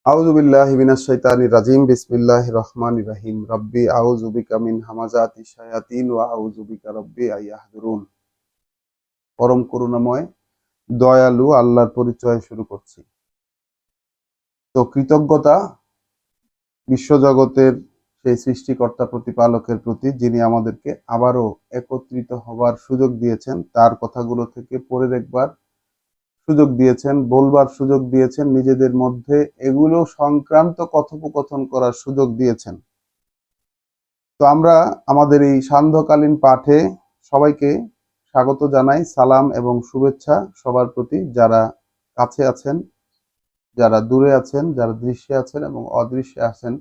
আউযু বিল্লাহি মিনাশ শাইতানির রাজিম বিসমিল্লাহির রহমানির রহিম রব্বি আউযু বিকা মিন হামাযাতিশ শায়াতিন ওয়া আউযু বিকা রব্বি আইয়াহদুরুন। পরম করুণাময় দয়ালু আল্লাহর পরিচয় শুরু করছি। তো কৃতজ্ঞতা বিশ্বজগতের সেই সৃষ্টিকর্তা প্রতিপালকের প্রতি, যিনি আমাদেরকে আবারও একত্রিত হবার সুযোগ দিয়েছেন, তার কথাগুলো থেকে পড়ে দেখবার সুযোগ দিয়েছেন, বলবার সুযোগ দিয়েছেন, নিজেদের মধ্যে এগুলো সংক্রান্ত কথোপকথন করার সুযোগ দিয়েছেন। তো আমরা আমাদের এই সান্ধ্যকালীন পাঠে সবাইকে স্বাগত জানাই, সালাম এবং শুভেচ্ছা সবার প্রতি, যারা কাছে আছেন, যারা দূরে আছেন, যারা দৃশ্যে আছেন এবং অদৃশ্যে আছেন,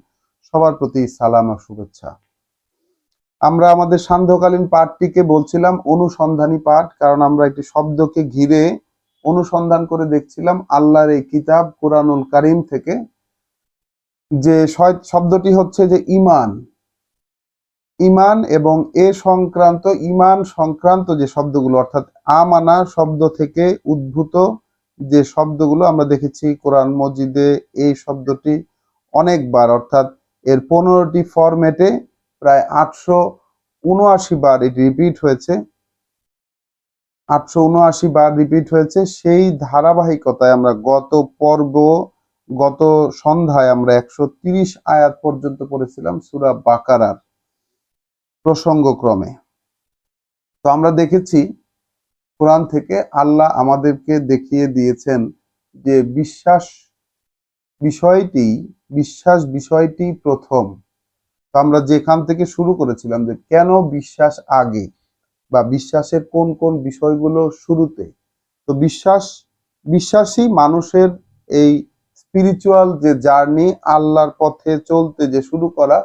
সবার প্রতি সালাম আর শুভেচ্ছা। আমরা আমাদের সান্ধ্যকালীন পাঠটিকে বলছিলাম অনুসন্ধানী পাঠ, কারণ আমরা একটি শব্দকে ঘিরে অনুসন্ধান করে দেখছিলাম আল্লাহর এই কিতাব কুরআনুল কারীম থেকে, যে শব্দটি হচ্ছে যে ঈমান। ঈমান এবং ঈমান সংক্রান্ত যে শব্দগুলো, অর্থাৎ আমানা শব্দ থেকে উদ্ভূত যে শব্দগুলো আমরা দেখেছি কোরআন মজিদে, এই শব্দটি অনেকবার, অর্থাৎ এর 15টি ফরম্যাটে প্রায় 879 বার এটি রিপিট হয়েছে। 879 বার রিপিট হয়েছে। সেই ধারাবাহিকতায় আমরা গত সন্ধ্যায় আমরা 130 আয়াত পর্যন্ত পড়েছিলাম সূরা বাকারার প্রসঙ্গক্রমে। তো আমরা দেখেছি কোরআন থেকে আল্লাহ আমাদেরকে দেখিয়ে দিয়েছেন যে বিশ্বাস বিষয়টি প্রথম। তো আমরা যেখান থেকে শুরু করেছিলাম যে কেন বিশ্বাস আগে, বা বিশ্বাসের কোন কোন বিষয়গুলো শুরুতে। তো বিশ্বাসী মানুষের এই স্পিরিচুয়াল যে জার্নি, আল্লাহর পথে চলতে যে শুরু করা,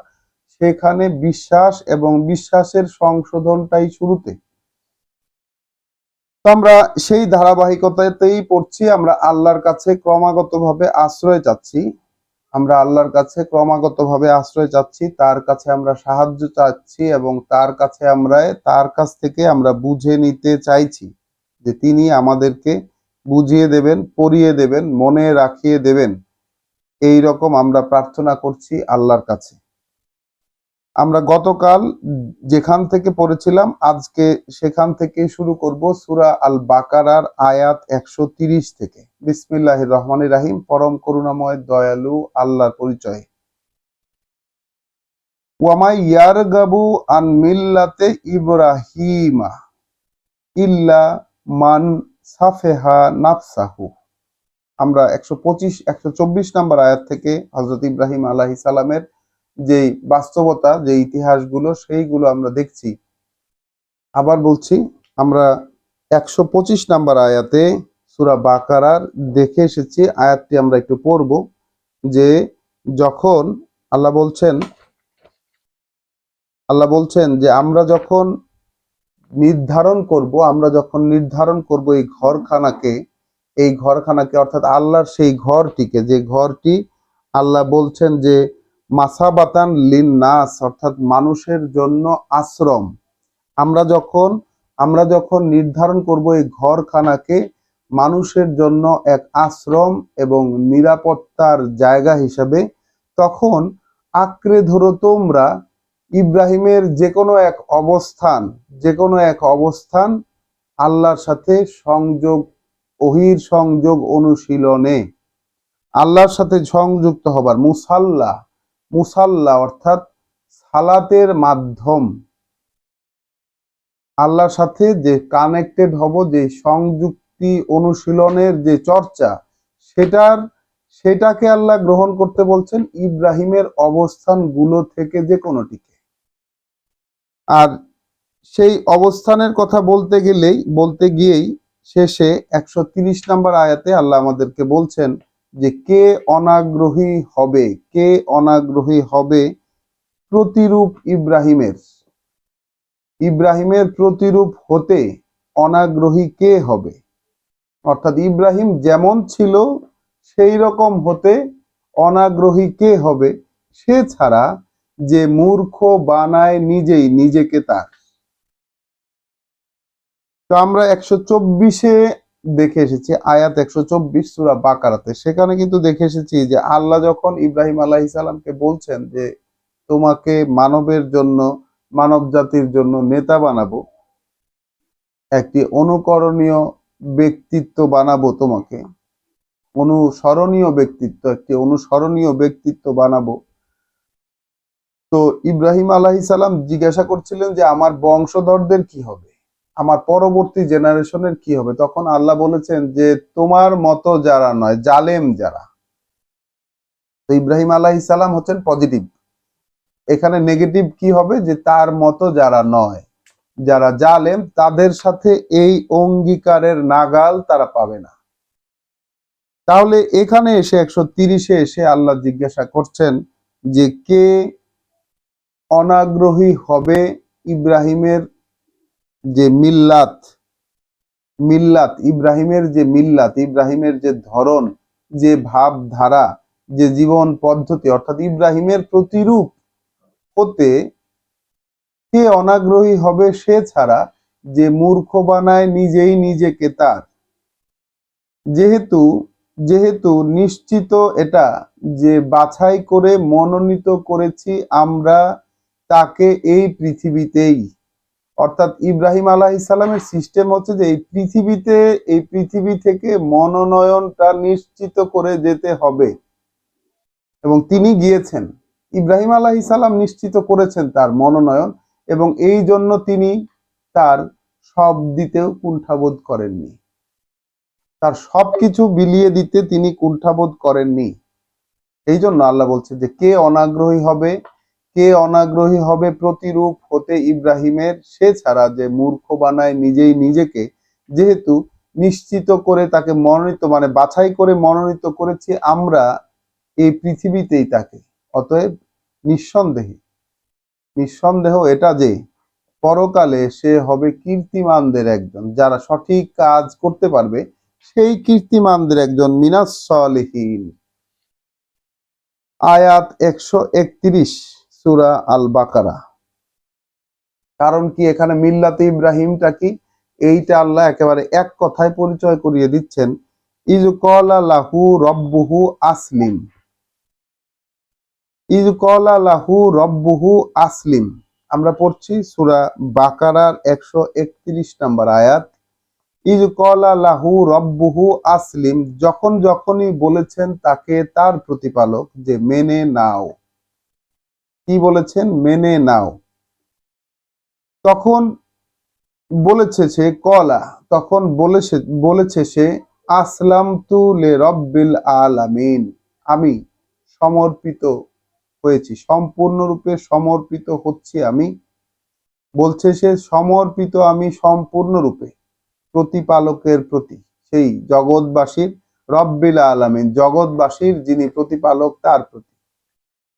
সেখানে বিশ্বাস এবং বিশ্বাসের সংশোধনটাই শুরুতে। তো আমরা সেই ধারাবাহিকতাতেই পড়ছি। আমরা আল্লাহর কাছে ক্রমাগতভাবে আশ্রয় চাচ্ছি, তার কাছে আমরা সাহায্য চাচ্ছি এবং তার কাছ থেকে আমরা বুঝে নিতে চাইছি যে তিনি আমাদেরকে বুঝিয়ে দেবেন, পড়িয়ে দেবেন, মনে রাখিয়ে দেবেন। এই রকম আমরা প্রার্থনা করছি আল্লাহর কাছে। আমরা গতকাল যেখান থেকে পড়েছিলাম, আজকে সেখান থেকে শুরু করব, সূরা আল বাকারার আয়াত 130 থেকে। বিসমিল্লাহির রহমানির রহিম, পরম করুণাময় দয়ালু আল্লাহর পরিচয়ে। ওয়ামাই ইয়ারগাবু আন মিল্লাতে ইব্রাহিমা ইল্লা মান সাফেহা নাফসাহু। আমরা 124 নম্বর আয়াত থেকে হযরত ইব্রাহিম আলাইহিস সালামের যে বাস্তবতা, যে ইতিহাসগুলো, সেইগুলো আমরা দেখছি। আবার বলছি, আমরা 125 নাম্বার আয়াতে সূরা বাকারার দেখে এসেছি। আয়াতটি আমরা একটু পড়ব, যে যখন আল্লাহ বলছেন যে আমরা যখন নির্ধারণ করব এই ঘরখানাকে অর্থাৎ আল্লাহর সেই ঘরটিকে, যে ঘরটি আল্লাহ বলছেন যে মাসাবাতান লিন নাস, অর্থাৎ মানুষের জন্য আশ্রম। আমরা যখন নির্ধারণ করব এই ঘরখানাকে মানুষের জন্য এক আশ্রম এবং নিরাপত্তার জায়গা হিসাবে, তখন আঁকড়ে ধরো তোমরা ইব্রাহিমের যে কোনো এক অবস্থান আল্লাহর সাথে সংযোগ, ওহীর সংযোগ অনুশীলনে আল্লাহর সাথে সংযুক্ত হবার মুসাল্লা অর্থাৎ সালাতের মাধ্যম, আল্লাহর সাথে যে কানেক্টেড হব, যে সংযুক্তি অনুশীলনের যে চর্চা, সেটাকে আল্লাহ গ্রহণ করতে বলছেন ইব্রাহিমের অবস্থানগুলো থেকে যে কোনোটিকে। আর সেই অবস্থানের কথা বলতে গিয়েই শেষে 130 নম্বর আয়াতে আল্লাহ আমাদেরকে বলছেন যে কে অনাগ্রহী হবে প্রতিরূপ ইব্রাহিমের প্রতিরূপ হতে অনাগ্রহী কে হবে। অর্থাৎ ইব্রাহিম যেমন ছিল সেই রকম হতে অনাগ্রহী কে হবে, সে ছাড়া যে মূর্খ বানায় নিজেকে তার। তো আমরা দেখে এসেছি আয়াত 124 সূরা বাকারাতে। সেখানে কিন্তু দেখে এসেছি যে আল্লাহ যখন ইব্রাহিম আলাইহিস সালামকে বলছেন যে তোমাকে মানবের জন্য, মানব জাতির জন্য নেতা বানাবো, একটি অনুকরণীয় ব্যক্তিত্ব বানাবো, তোমাকে অনুসরণীয় ব্যক্তিত্ব, একটি অনুসরণীয় ব্যক্তিত্ব বানাবো। তো ইব্রাহিম আলাইহিস সালাম জিজ্ঞাসা করছিলেন যে আমার বংশধরদের কি হবে, আমার পরবর্তী জেনারেশনের কি হবে। তখন আল্লাহ বলেছেন যে তোমার মতো যারা নয়, জালেম যারা। তো ইব্রাহিম আলাইহিস সালাম হচ্ছেন পজিটিভ, এখানে নেগেটিভ কি হবে, যে তার মতো যারা নয়, যারা জালেম, তাদের সাথে এই অঙ্গীকারের নাগাল তারা পাবে না। তাহলে এখানে এসে 130-এ এসে আল্লাহ জিজ্ঞাসা করছেন যে কে অনাগ্রহী হবে ইব্রাহিমের যে মিল্লাত, ইব্রাহিমের যে মিল্লাত, ইব্রাহিমের যে ধরন, যে ভাবধারা, যে জীবন পদ্ধতি, অর্থাৎ ইব্রাহিমের প্রতিরূপ হতে কে অনাগ্রহী হবে, সে ছাড়া যে মূর্খ বানায় নিজেই নিজেকে তার। যেহেতু যেহেতু নিশ্চিত এটা যে বাছাই করে মনোনীত করেছি আমরা তাকে এই পৃথিবীতেই, অর্থাৎ ইব্রাহিম আলাইহিস সালামের সিস্টেম হচ্ছে যে এই পৃথিবী থেকে মনোনয়নটা নিশ্চিত করে যেতে হবে, এবং তিনি গিয়েছেন। ইব্রাহিম আলাইহিস সালাম নিশ্চিত করেছেন তার মনোনয়ন, এবং এই জন্য তিনি তার সব দিতেও কুণ্ঠাবোধ করেননি, তার সবকিছু বিলিয়ে দিতে তিনি কুণ্ঠাবোধ করেননি। এই জন্য আল্লাহ বলছে যে কে অনাগ্রহী হবে, কে অনাগ্রহী হবে প্রতিরূপ হতে ইব্রাহিমের, সে ছাড়া যে মূর্খ বানায় নিজেই নিজেকে। যেহেতু নিশ্চিত করে তাকে মনোনীত, মানে বাছাই করে মনোনীত করেছি আমরা এই পৃথিবীতেই তাকে, অতএব নিঃসন্দেহ এটা যে পরকালে সে হবে কীর্তিমানদের একজন, যারা সঠিক কাজ করতে পারবে সেই কীর্তিমানদের একজন, মিনাস সালিহিন। আয়াত 131 সূরা আল বাকারা। কারণ কি, এখানে মিল্লাতে ইব্রাহিমটা কি, এইটা আল্লাহ একেবারে এক কথায় পরিচয় করিয়ে দিচ্ছেন। ইজ ক্বালা লাহু রব্বুহু আসলিম, ইজ ক্বালা লাহু রব্বুহু আসলিম। আমরা পড়ছি সূরা বাকারার 131 নম্বর আয়াত। ইজ ক্বালা লাহু রব্বুহু আসলিম, যখনই বলেছেন তাকে তার প্রতিপালক যে মেনে নাও। কি বলেছেন? মেনে নাও। তখন বলেছে সে কলা, তখন বলেছে সে আসলামতু লিরাব্বিল আলামিন, আমি সমর্পিত হয়েছি, সম্পূর্ণরূপে সমর্পিত হচ্ছি আমি। বলছে সে সমর্পিত আমি সম্পূর্ণরূপে প্রতিপালকের প্রতি, সেই জগৎবাসীর, রব্বিল আলামিন, জগৎবাসীর যিনি প্রতিপালক তার প্রতি।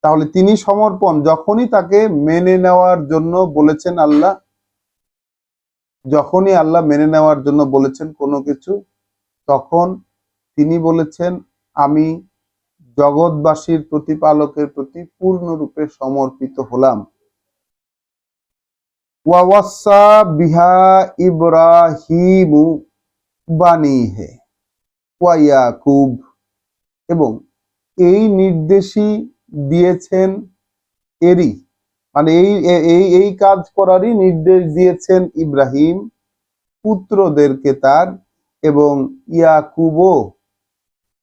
তাহলে তিনি সমর্পণ, যখনই তাকে মেনে নেওয়ার জন্য বলেছেন আল্লাহ, যখনই আল্লাহ মেনে নেওয়ার জন্য বলেছেন কোনো কিছু, তখন তিনি বলেছেন আমি জগৎবাসীর প্রতিপালকের প্রতি পূর্ণরূপে সমর্পিত হলাম। ওয়াওয়াসা বিহা ইব্রাহিমু বানিহে ওয়া ইয়াকুব, এবং এই নির্দেশই দিয়েছেন, এরই মানে এই কাজ করারই নির্দেশ দিয়েছেন ইব্রাহিম পুত্রদেরকে তার, এবং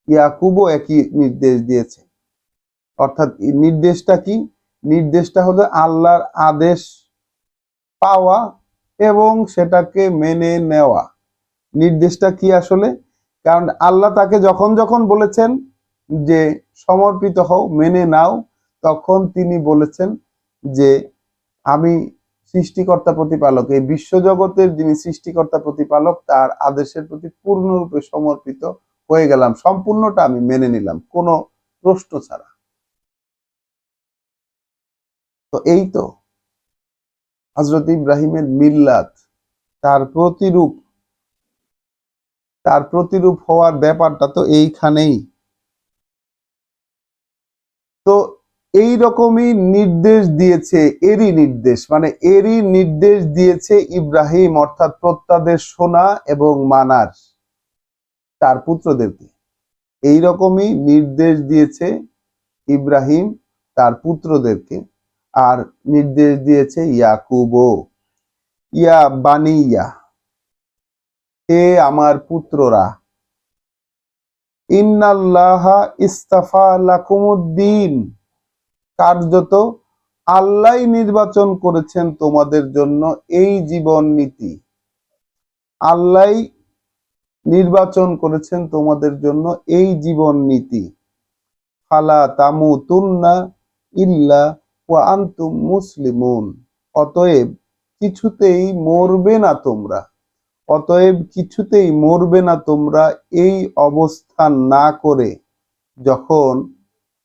ইয়াকুবও একই নির্দেশ দিয়েছে। অর্থাৎ নির্দেশটা কি? নির্দেশটা হলো আল্লাহর আদেশ পাওয়া এবং সেটাকে মেনে নেওয়া। নির্দেশটা কি আসলে? কারণ আল্লাহ তাকে যখন বলেছেন যে সমর্পিত হও, মেনে নাও, তখন তিনি বলেছেন যে আমি সৃষ্টিকর্তা প্রতিপালক, এই বিশ্বজগতের যিনি সৃষ্টিকর্তা প্রতিপালক, তার আদেশের প্রতি পূর্ণরূপে সমর্পিত হয়ে গেলাম, সম্পূর্ণটা আমি মেনে নিলাম কোনো প্রশ্ন ছাড়া। তো এই তো হযরত ইব্রাহিমের মিল্লাত, তার প্রতিরূপ হওয়ার ব্যাপারটা তো এইখানেই। তো এই রকমই নির্দেশ দিয়েছে, এরই নির্দেশ দিয়েছে ইব্রাহিম, অর্থাৎ প্রত্যাদেশ শোনা এবং মানার। তার পুত্রদেরকে। এইরকমই নির্দেশ দিয়েছে ইব্রাহিম তার পুত্রদেরকে, আর নির্দেশ দিয়েছে ইয়াকুবও, ইয়া বানিয়া, হে আমার পুত্ররা, ইন্নাল্লাহা ইস্তাফা লাকুমুদ্দিন, কার্যত আল্লাহ নির্বাচন করেছেন তোমাদের জন্য এই জীবন নীতি। আল্লাহ নির্বাচন করেছেন তোমাদের জন্য এই জীবন নীতি। ফালা তামুতুন্না ইল্লা ওয়া আনতুম মুসলিমুন, অতএব কিছুতেই মরবে না তোমরা, অতএব কিছুতেই মরবে না তোমরা এই অবস্থান না করে, যখন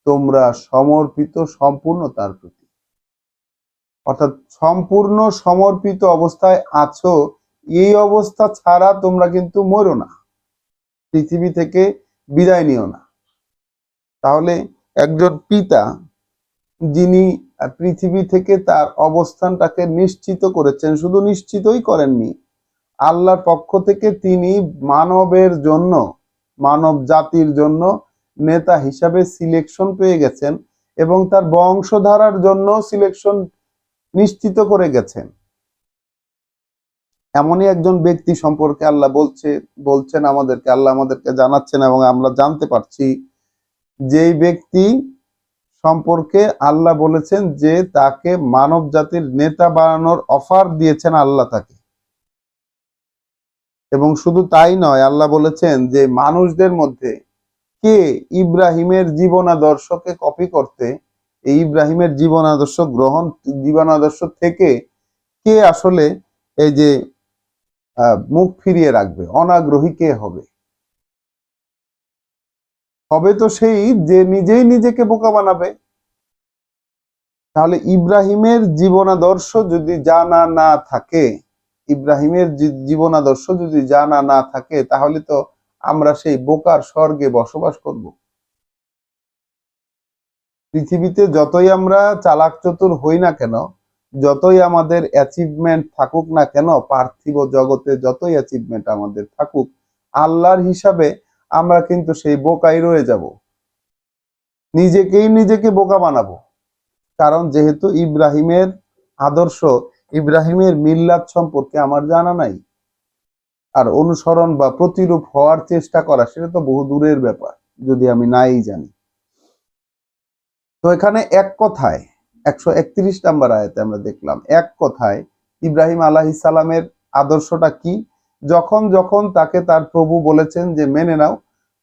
তোমরা সমর্পিত সম্পূর্ণ তার প্রতি। অর্থাৎ সম্পূর্ণ সমর্পিত অবস্থায় আছো, এই অবস্থা ছাড়া তোমরা কিন্তু মরো না, পৃথিবী থেকে বিদায় নিও না। তাহলে একজন পিতা যিনি পৃথিবী থেকে তার অবস্থানটাকে নিশ্চিত করেছেন, শুধু নিশ্চিতই করেননি, আল্লাহর পক্ষ থেকে তিনি মানবের জন্য, মানব জাতির জন্য নেতা হিসাবে সিলেকশন পেয়ে গেছেন এবং তার বংশধারার জন্য সিলেকশন নিশ্চিত করে গেছেন। এমনই একজন ব্যক্তি সম্পর্কে আল্লাহ বলছেন আমাদেরকে, আল্লাহ আমাদেরকে জানাচ্ছেন এবং আমরা জানতে পারছি, যেই ব্যক্তি সম্পর্কে আল্লাহ বলেছেন যে তাকে মানব জাতির নেতা বানানোর অফার দিয়েছেন আল্লাহ তাকে। এবং শুধু তাই নয়, আল্লাহ বলেছেন যে মানুষদের মধ্যে কে ইব্রাহিমের জীবনাদর্শকে কপি করতে, এই ইব্রাহিমের জীবনাদর্শ থেকে কে আসলে এই যে মুখ ফিরিয়ে রাখবে, অনাগ্রহী কে হবে? হবে তো সেই যে নিজেই নিজেকে বোকা বানাবে। তাহলে ইব্রাহিমের জীবনাদর্শ যদি জানা না থাকে, ইব্রাহিমের জীবনাদর্শ যদি জানা না থাকে, তাহলে তো আমরা সেই বোকার স্বর্গে বসবাস করব। পৃথিবীতে যতই আমরা চালাক চতুর হই না কেন, যতই আমাদের অ্যাচিভমেন্ট থাকুক না কেন, পার্থিব জগতে যতই অ্যাচিভমেন্ট আমাদের থাকুক, আল্লাহর হিসাবে আমরা কিন্তু সেই বোকাই রয়ে যাব, নিজেকে বোকা বানাবো। কারণ যেহেতু ইব্রাহিমের আদর্শ, ইব্রাহিমের মিল্লাত সম্পর্কে আমার জানা নাই, আর অনুসরণ বা প্রতিরূপ হওয়ার চেষ্টা করা সেটা তো বহু দূরের ব্যাপার, যদি আমি নাই জানি। তো এখানে এক কথায় 131 নম্বর আয়াতে আমরা দেখলাম, এক কথায় ইব্রাহিম আলাইহিস সালামের আদর্শটা কি? যখন যখন তাকে তার প্রভু বলেছেন যে মেনে নাও,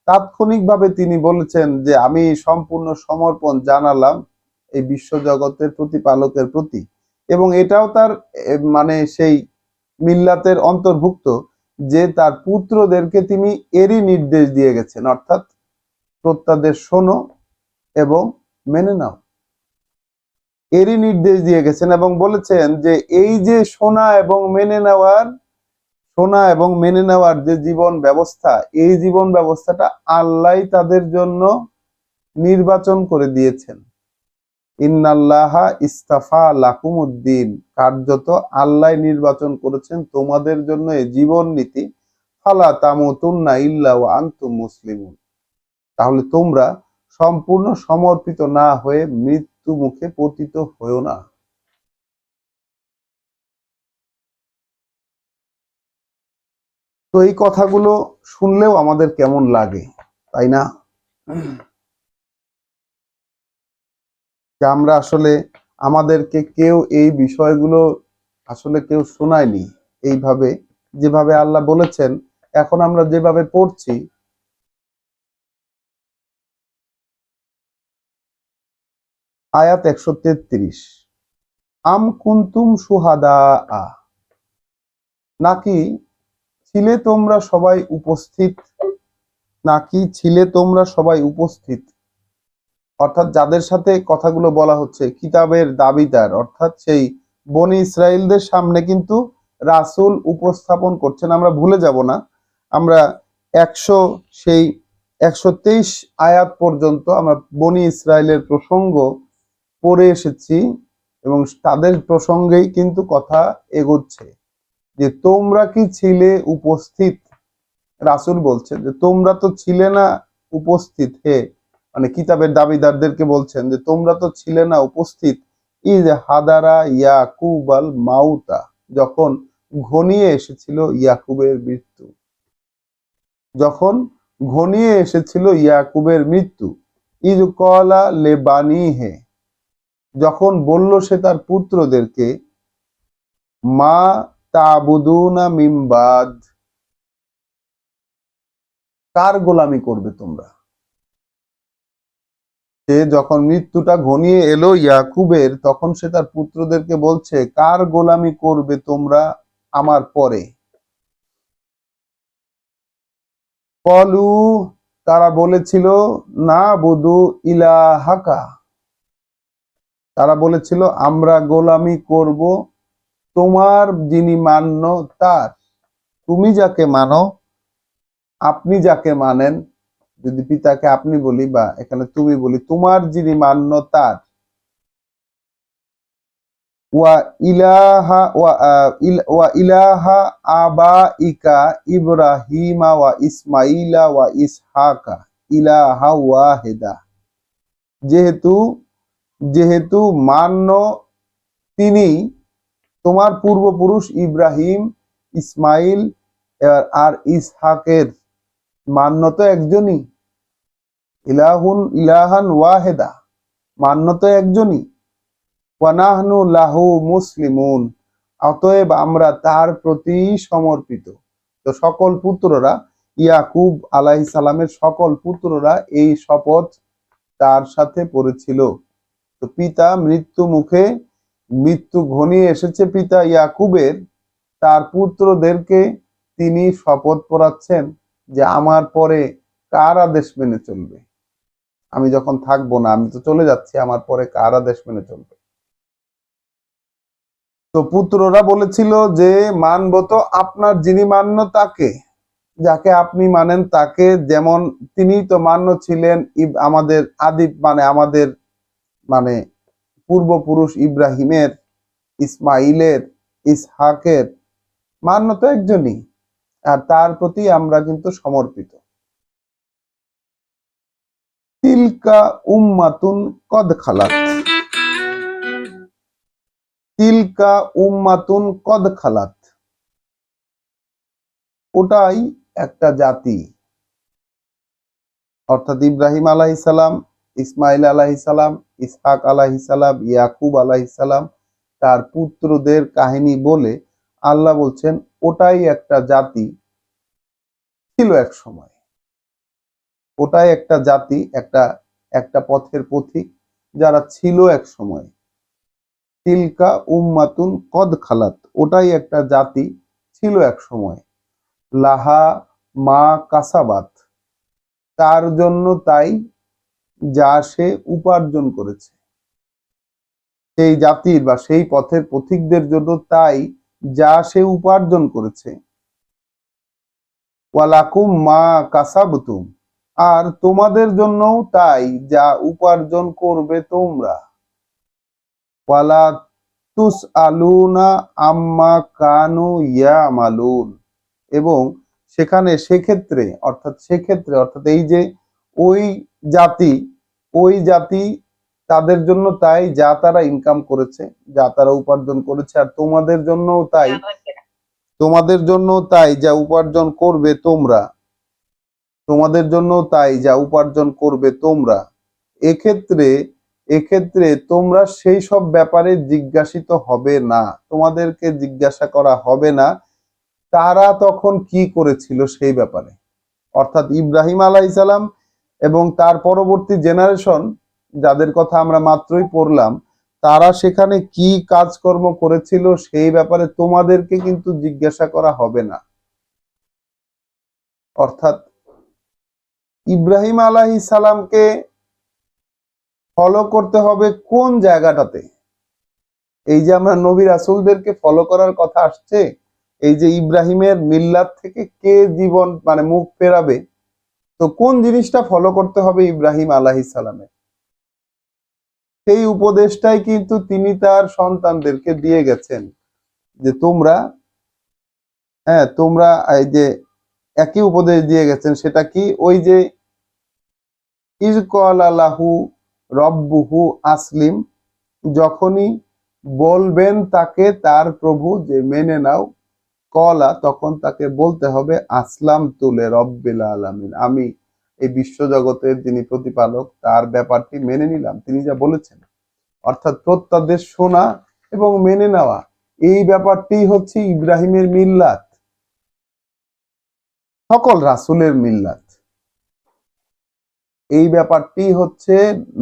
তাৎক্ষণিকভাবে তিনি বলেছেন যে আমি সম্পূর্ণ সমর্পণ জানালাম এই বিশ্বজগতের প্রতিপালকের প্রতি। এবং এটাও তার মানে সেই মিল্লাতের অন্তর্ভুক্ত যে তার পুত্রদেরকে তিনি এরই নির্দেশ দিয়ে গেছেন, অর্থাৎ প্রত্যাদেশ শোনো এবং মেনে নাও, এরই নির্দেশ দিয়ে গেছেন। এবং বলেছেন যে এই যে শোনা এবং মেনে নেওয়ার যে জীবন ব্যবস্থা, এই জীবন ব্যবস্থাটা আল্লাহ তাদের জন্য নির্বাচন করে দিয়েছেন। ইন্নাল্লাহা ইস্তাফা লাকুমুদ্দিন, কার্যত আল্লাহ নির্বাচন করেছেন তোমাদের জন্য এই জীবন নীতি। ফালা তামুতুন্না ইল্লা ওয়া আনতুম মুসলিমুন, তাহলে তোমরা সম্পূর্ণ সমর্পিত না হয়ে মৃত্যু মুখে পতিত হয়েও না। তো এই কথাগুলো শুনলেও আমাদের কেমন লাগে, তাই না? যে আমরা আসলে আমাদেরকে কেউ এই বিষয়গুলো আসলে কেউ শোনায়নি এইভাবে, যেভাবে আল্লাহ বলেছেন। এখন আমরা যেভাবে পড়ছি, আয়াত 133, আম কুনতুম শুহাদা, নাকি ছিলে তোমরা সবাই উপস্থিত, অর্থাৎ যাদের সাথে কথাগুলো বলা হচ্ছে কিতাবের দাবিদার, অর্থাৎ সেই বনি ইসরায়েলদের সামনে কিন্তু রাসূল উপস্থাপন করছেন। আমরা ভুলে যাব না, আমরা 123 আয়াত পর্যন্ত আমরা বনি ইসরায়েলের প্রসঙ্গ পড়ে এসেছি এবং তাদের প্রসঙ্গেই কিন্তু কথা এগোচ্ছে যে তোমরা কি ছিলে উপস্থিত রাসূল বলছেন যে তোমরা তো ছিলে না উপস্থিত, হে মানে কিতাবের দাবিদারদেরকে বলছেন যে তোমরা তো ছিলে না উপস্থিত, ইজ হাদারা ইয়াকুব আল মাউতা, যখন ঘনিয়ে এসেছিল ইয়াকুবের মৃত্যু, যখন ঘনিয়ে এসেছিল ইয়াকুবের মৃত্যু, ইজ কলা লেবানিহে, যখন বলল সে তার পুত্রদেরকে, মা তাবুদুনা মিন বাদ, কার গোলামি করবে তোমরা। সে যখন মৃত্যুটা ঘনিয়ে এলো ইয়াকুবের, তখন সে তার পুত্রদেরকে বলছে কার গোলামি করবে তোমরা আমার পরে। কলু, তারা বলেছিল, না বুদু ইলাহাকা, তারা বলেছিল আমরা গোলামি করব তোমার যিনি মান্য তার, তুমি যাকে মানো, আপনি যাকে মানেন, যদি পিতাকে আপনি বলি বা এখানে তুমি বলি, তোমার যিনি মান্য তার, ওয়া ইলাহা ওয়া ইলাহা আবাইকা ইব্রাহিমা ওয়া ইসমাইলা ওয়া ইসহাকা ইলাহা ওয়াহিদা, যেহেতু যেহেতু মান্য তিনি, তোমার পূর্বপুরুষ ইব্রাহিম, ইসমাইল আর ইসহাকের মান্য তো একজনই, ইলাহুন ইলাহান ওয়াহেদা, মান্য তো একজনই, ওয়ানাহনু লাহু মুসলিমুন, অতএব আমরা তার প্রতি সমর্পিত। তো সকল পুত্ররা, ইয়াকুব আলাইহিস সালামের সকল পুত্ররা এই শপথ তার সাথে পড়েছিল। তো পিতা মৃত্যু মুখে, মৃত্যু ঘনিয়ে এসেছে পিতা ইয়াকুবের, তার পুত্রদেরকে তিনি শপথ পড়াচ্ছেন যে আমার পরে কার আদেশ মেনে চলবে, আমি যখন থাকবো না, আমি তো চলে যাচ্ছি, আমার পরে কার আদেশ মেনে চলবে। তো পুত্ররা বলেছিল যে মানব তো আপনার যিনি মান্য তাকে, যাকে আপনি মানেন তাকে, যেমন তিনি তো মান্য ছিলেন আমাদের আদি মানে আমাদের মানে পূর্বপুরুষ ইব্রাহিমের, ইসমাইলের, ইসহাকের, মান্য তো একজনই, আর তার প্রতি আমরা কিন্তু সমর্পিত। তিলকা উম্মাতুন কদ খালাত, তিলকা উম্মাতুন কদ খালাত, ওটাই একটা জাতি, অর্থাৎ ইব্রাহিম আলাইহিস সালাম, ইসমাইল আলাইহিস সালাম, ইসহাক আলাইহিস সালাম, ইয়াকুব আলাইহিস সালাম, তার পুত্রদের কাহিনী বলে আল্লাহ বলছেন ওটাই একটা জাতি ছিল এক সময়, ওটাই একটা জাতি, একটা একটা পথের পথিক যারা ছিল এক সময়। তিলকা উম্মাতুন কদ খালাত, ওটাই একটা জাতি ছিল এক সময়। লাহা মা কাসাবাত, তার জন্য তাই যা সে উপার্জন করেছে, সেই জাতির বা সেই পথের পথিকদের জন্য তাই যা সে উপার্জন করেছে। ওয়ালাকুম মা কাসাবতুম, আর তোমাদের জন্যও তাই যা উপার্জন করবে তোমরা। ওয়ালা তুস আলুনা আম্মা কানু ইয়ামালুন, এবং সেক্ষেত্রে অর্থাৎ এই যে ওই জাতি, ওই জাতি তাদের জন্য তাই যা তারা ইনকাম করেছে, যা তারা উপার্জন করেছে, আর তোমাদের জন্য তাই, তোমাদের জন্য তাই যা উপার্জন করবে তোমরা, তোমাদের জন্য তাই যা উপার্জন করবে তোমরা। এক্ষেত্রে এক্ষেত্রে তোমরা সেই সব ব্যাপারে জিজ্ঞাসিত হবে না, তোমাদেরকে জিজ্ঞাসা করা হবে না তারা তখন কি করেছিল সেই ব্যাপারে। অর্থাৎ ইব্রাহিম আলাইহিস সালাম এবং তার পরবর্তী জেনারেশন যাদের কথা আমরা মাত্রই পড়লাম, তারা সেখানে কি কাজকর্ম করেছিল সেই ব্যাপারে তোমাদেরকে কিন্তু জিজ্ঞাসা করা হবে না। অর্থাৎ ইব্রাহিম আলাইহিস সালামকে ফলো করতে হবে কোন জায়গাটাতে, এই যে আমরা নবী রাসূলদেরকে ফলো করার কথা আসছে, এই যে ইব্রাহিমের মিল্লাত থেকে কে জীবন মানে মুখ ফেরাবে, তো কোন জিনিসটা ফলো করতে হবে ইব্রাহিম আলাইহিস সালামের, সেই উপদেশটাই কিন্তু তিনি তার সন্তানদেরকে দিয়ে গেছেন যে তোমরা, হ্যাঁ তোমরা এই যে একই উপদেশ দিয়ে গেছেন। সেটা কি? ওই যে ইজ ক্বালা লাহু রব্বুহু আসলিম, যখনই বলবেন তাকে তার প্রভু যে মেনে নাও, কলা তখন তাকে বলতে হবে আসলাম তুলে রব্বিল আলামিন, আমি এই বিশ্বজগতের যিনি প্রতিপালক তার ব্যাপারটি মেনে নিলাম, তিনি যা বলেছেন। অর্থাৎ প্রত্যাদেশ শোনা এবং মেনে নেওয়া, এই ব্যাপারটি হচ্ছে ইব্রাহিমের মিল্লাত, সকল রাসূলের মিল্লাত। এই ব্যাপারটি হচ্ছে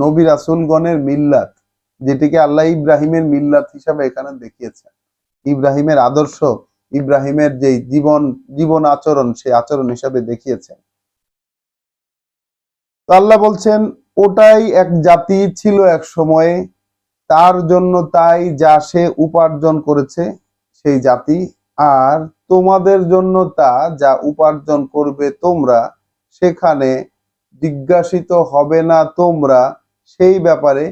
নবী রাসূলগণের মিল্লাত, যেটিকে আল্লাহ ইব্রাহিমের মিল্লাত হিসাবে এখানে দেখিয়েছেন। ইব্রাহিমের আদর্শ, ইব্রাহিমের যে জীবন আচরণ, সেই আচরণ হিসাবে দেখিয়েছেন। তো আল্লাহ বলছেন ওটাই এক জাতি ছিল এক সময়ে, তার জন্য তাই যা সে উপার্জন করেছে সেই জাতি, আর তোমাদের জন্য তা যা উপার্জন করবে তোমরা, সেখানে জিজ্ঞাসিত হবে না তোমরা সেই ব্যাপারে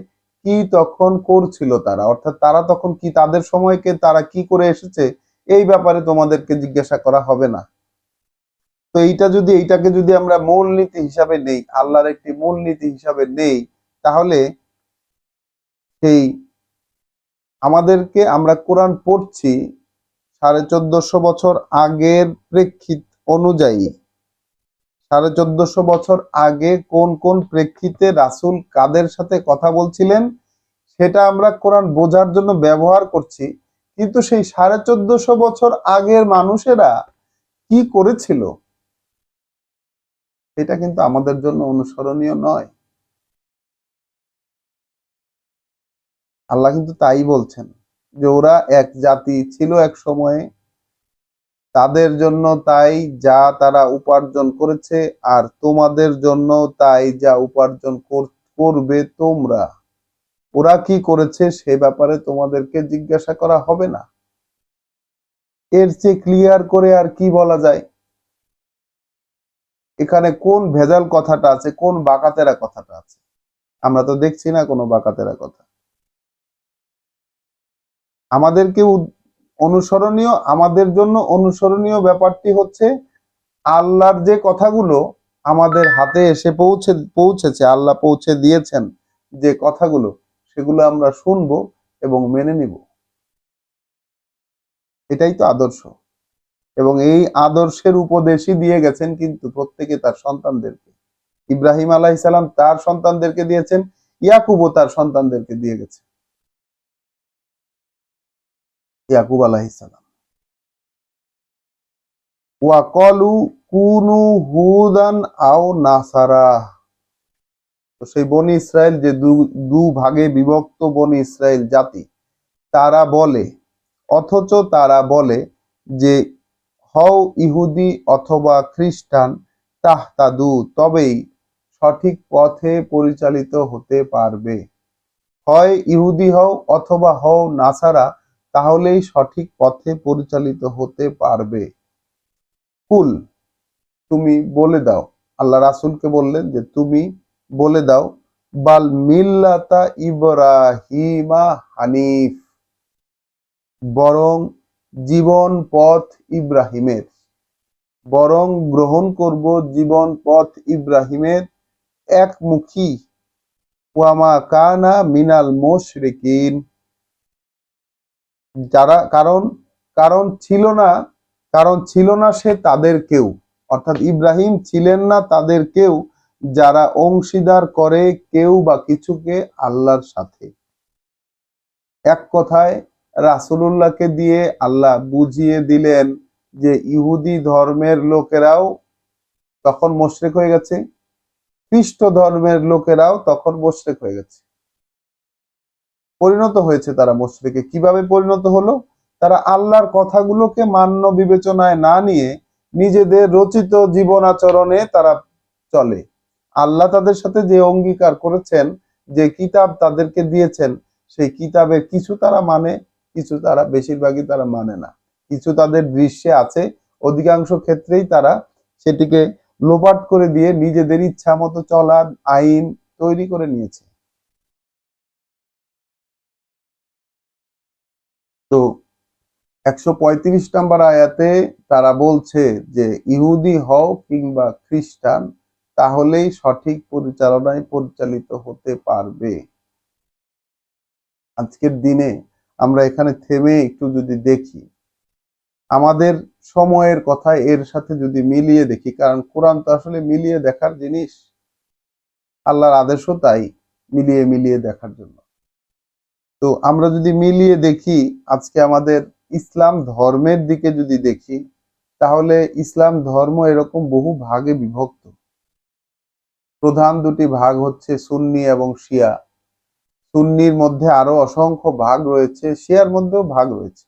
কি তখন করছিল তারা। অর্থাৎ তারা তখন কি, তাদের সময়কে তারা কি করে এসেছে, এই ব্যাপারে তোমাদেরকে জিজ্ঞাসা করা হবে না। তো এইটাকে যদি আমরা মূলনীতি হিসাবে নেই, আল্লাহর একটি মূলনীতি হিসাবে নেই, তাহলে সেই আমাদেরকে, আমরা কোরআন পড়ছি 1450 বছর আগের প্রেক্ষিত অনুযায়ী, 1450 বছর আগে কোন কোন প্রেক্ষিতে রাসূল কাদের সাথে কথা বলছিলেন সেটা আমরা কোরআন বোঝার জন্য ব্যবহার করছি। কিন্তু সেই 1450 বছর আগের মানুষেরা কি করেছিল এটা কিন্তু আমাদের জন্য অনুসরণীয় নয়। আল্লাহ কিন্তু তাই বলছেন যে ওরা এক জাতি ছিল এক সময়ে, তাদের জন্য তাই যা তারা উপার্জন করেছে, আর তোমাদের জন্য তাই যা উপার্জন করবে তোমরা। ওরা কি করেছে সে ব্যাপারে তোমাদেরকে জিজ্ঞাসা করা হবে না। এর চেয়ে ক্লিয়ার করে আর কি বলা যায়? এখানে কোন ভেজাল কথাটা আছে, কোন বাকাতেরা কথাটা আছে? আমরা তো দেখছি না কোনো বাকাতেরা কথা। আমাদেরকে অনুসরণীয়, আমাদের জন্য অনুসরণীয় ব্যাপারটি হচ্ছে আল্লাহর যে কথাগুলো আমাদের হাতে এসে পৌঁছেছে, আল্লাহ পৌঁছে দিয়েছেন যে কথাগুলো, সেগুলো আমরা শুনবো এবং মেনে নিব। এটাই তো আদর্শ। এবং এই আদর্শের উপদেশই দিয়ে গেছেন কিন্তু প্রত্যেকে তার সন্তানদেরকে। ইব্রাহিম আলাইহিস সালাম তার সন্তানদেরকে দিয়েছেন, ইয়াকুবও তার সন্তানদেরকে দিয়ে গেছে। ইয়াকুব আলাইহিস সালাম ওয়াকালু কুনু হুদান আও নাসারা। তো সেই বনি ইসরায়েল, যে দু ভাগে বিভক্ত বনি ইসরায়েল জাতি, তারা বলে, অথচ তারা বলে যে হও ইহুদি অথবা খ্রিস্টান, তাহতাদু, তবেই সঠিক পথে পরিচালিত হতে পারবে। হয় ইহুদি হও অথবা হও নাসারা, তাহলেই সঠিক পথে পরিচালিত হতে পারবে। কুল, তুমি বলে দাও, আল্লাহ রাসূলকে বললেন যে তুমি বলে দাও, বাল মিল্লাতা ইব্রাহিমা হানিফ, বরং জীবন পথ ইব্রাহিমের, বরং গ্রহণ করব জীবন পথ ইব্রাহিমের একমুখী, ওয়ামা কানা মিনাল মুশরিকিন, যারা কারণ কারণ ছিল না, কারণ ছিল না সে তাদের কেউ, অর্থাৎ ইব্রাহিম ছিলেন না তাদের কেউ যারা অংশীদার করে কেউ বা কিছুকে আল্লাহর সাথে। এক কথায় রাসূলুল্লাহকে দিয়ে আল্লাহ বুঝিয়ে দিলেন যে ইহুদি ধর্মের লোকেরাও তখন মুশরিক হয়ে গেছে, খ্রিস্ট ধর্মের লোকেরাও তখন মুশরিক হয়ে গেছে, পরিণত হয়েছে তারা মুশরিকে। কিভাবে পরিণত হলো? তারা আল্লাহর কথাগুলোকে মান্য বিবেচনায় না নিয়ে নিজেদের রচিত জীবন আচরণে তারা চলে। আল্লাহ তাদের সাথে যে অঙ্গীকার করেছেন, যে কিতাব তাদেরকে দিয়েছেন, সেই কিতাবের কিছু তারা মানে, কিছু তারা, বেশিরভাগই তারা মানে না। কিছু তাদের দৃশ্যে আছে, অধিকাংশ ক্ষেত্রেই তারা সেটিকে লোপাট করে দিয়ে নিজেদের ইচ্ছা মতো চলার আইন তৈরি করে নিয়েছে। তো 135 নম্বর আয়াতে তারা বলছে যে ইহুদি হও কিংবা খ্রিস্টান, তাহলেই সঠিক পরিচালনায় পরিচালিত হতে পারবে। আজকের দিনে আমরা এখানে থেমে একটু যদি দেখি, আমাদের সময়ের কথা এর সাথে যদি মিলিয়ে দেখি, কারণ কোরআন তো আসলে মিলিয়ে দেখার জিনিস, আল্লাহর আদেশও তাই মিলিয়ে মিলিয়ে দেখার জন্য। তো আমরা যদি মিলিয়ে দেখি, আজকে আমাদের ইসলাম ধর্মের দিকে যদি দেখি, তাহলে ইসলাম ধর্ম এরকম বহু ভাগে বিভক্ত। প্রধান দুটি ভাগ হচ্ছে সুন্নি এবং শিয়া। সুন্নির মধ্যে আরো অসংখ্য ভাগ রয়েছে, শিয়ার মধ্যেও ভাগ রয়েছে।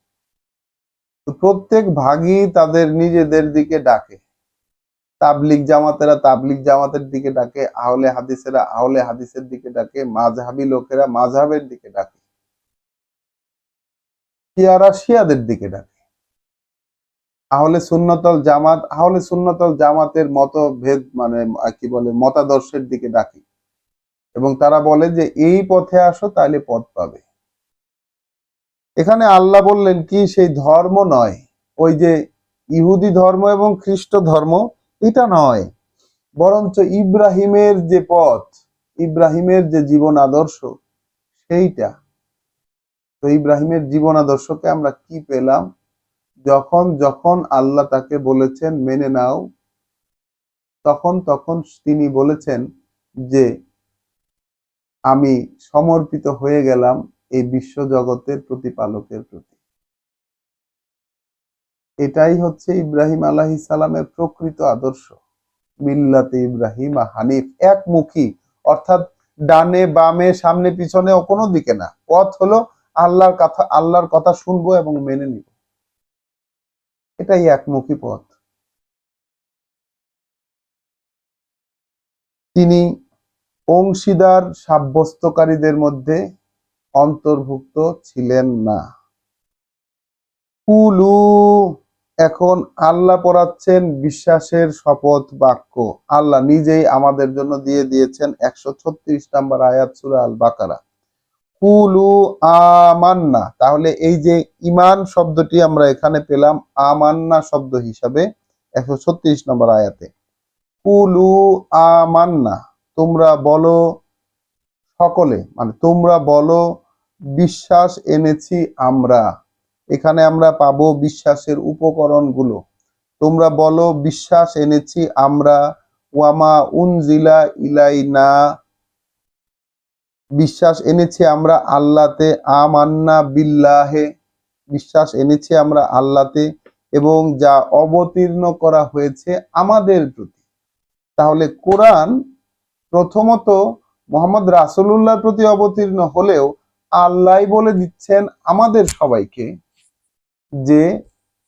তো প্রত্যেক ভাগই তাদের নিজেদের দিকে ডাকে। তাবলিগ জামাতেরা তাবলিগ জামাতের দিকে ডাকে, আহলে হাদিসেরা আহলে হাদিসের দিকে ডাকে, মাযহাবী লোকেরা মাযহাবের দিকে ডাকে, শিয়ারা শিয়াদের দিকে ডাকে। আহলে সুন্নতল জামাতের মতভেদ মানে কি বলে মতাদর্শের দিকে ডাকে, এবং তারা বলে যে এই পথে আসো তাহলে পথ পাবে। এখানে আল্লাহ বললেন কি, সেই ধর্ম নয়, ওই যে ইহুদি ধর্ম এবং খ্রিস্ট ধর্ম, এটা নয়, বরঞ্চ ইব্রাহিমের যে পথ, ইব্রাহিমের যে জীবন আদর্শ, সেইটা। তো ইব্রাহিমের জীবন আদর্শকে আমরা কি পেলাম? যখন যখন আল্লাহ তাকে বলেছেন মেনে নাও, তখন তখন তিনি বলেছেন যে আমি সমর্পিত হয়ে গেলাম এই বিশ্ব জগতের প্রতিপালকের প্রতি। এটাই হচ্ছে ইব্রাহিম আলাইহিস সালামের প্রকৃত আদর্শ। মিল্লাতে ইব্রাহিম হানিফ, একমুখী, অর্থাৎ ডানে বামে সামনে পিছনে কোনো দিকে না। পথ হলো আল্লাহর কথা শুনবো এবং মেনে নিব, এটাই একমুখী পথ। তিনি অংশীদার সাব্যস্তকারীদের মধ্যে অন্তর্ভুক্ত ছিলেন না। কুলু, এখন আল্লাহ পড়াচ্ছেন বিশ্বাসের শপথ বাক্য। আল্লাহ নিজেই আমাদের জন্য দিয়ে দিয়েছেন 136 নম্বর আয়াত সূরা আল বাকারা। কুলু আমান্না, তাহলে এই যে ইমান শব্দটি আমরা এখানে পেলাম আমান্না শব্দ হিসাবে 136 নম্বর আয়াতে। কুলু আমান্না, তোমরা বলো সকলে, মানে তোমরা বলো বিশ্বাস এনেছি আমরা। এখানে আমরা পাবো বিশ্বাসের উপকরণগুলো। তোমরা বলো বিশ্বাস এনেছি আমরা, ওয়ামা উনজিলা ইলাইনা, বিশ্বাস এনেছি আমরা আল্লাহতে, আমান্না বিল্লাহে, বিশ্বাস এনেছি আমরা আল্লাহতে, এবং যা অবতীর্ণ করা হয়েছে আমাদের প্রতি। তাহলে কোরআন প্রথমত মোহাম্মদ রাসূলুল্লাহর প্রতি অবতীর্ণ হলেও আল্লাহ বলে দিচ্ছেন আমাদের সবাইকে যে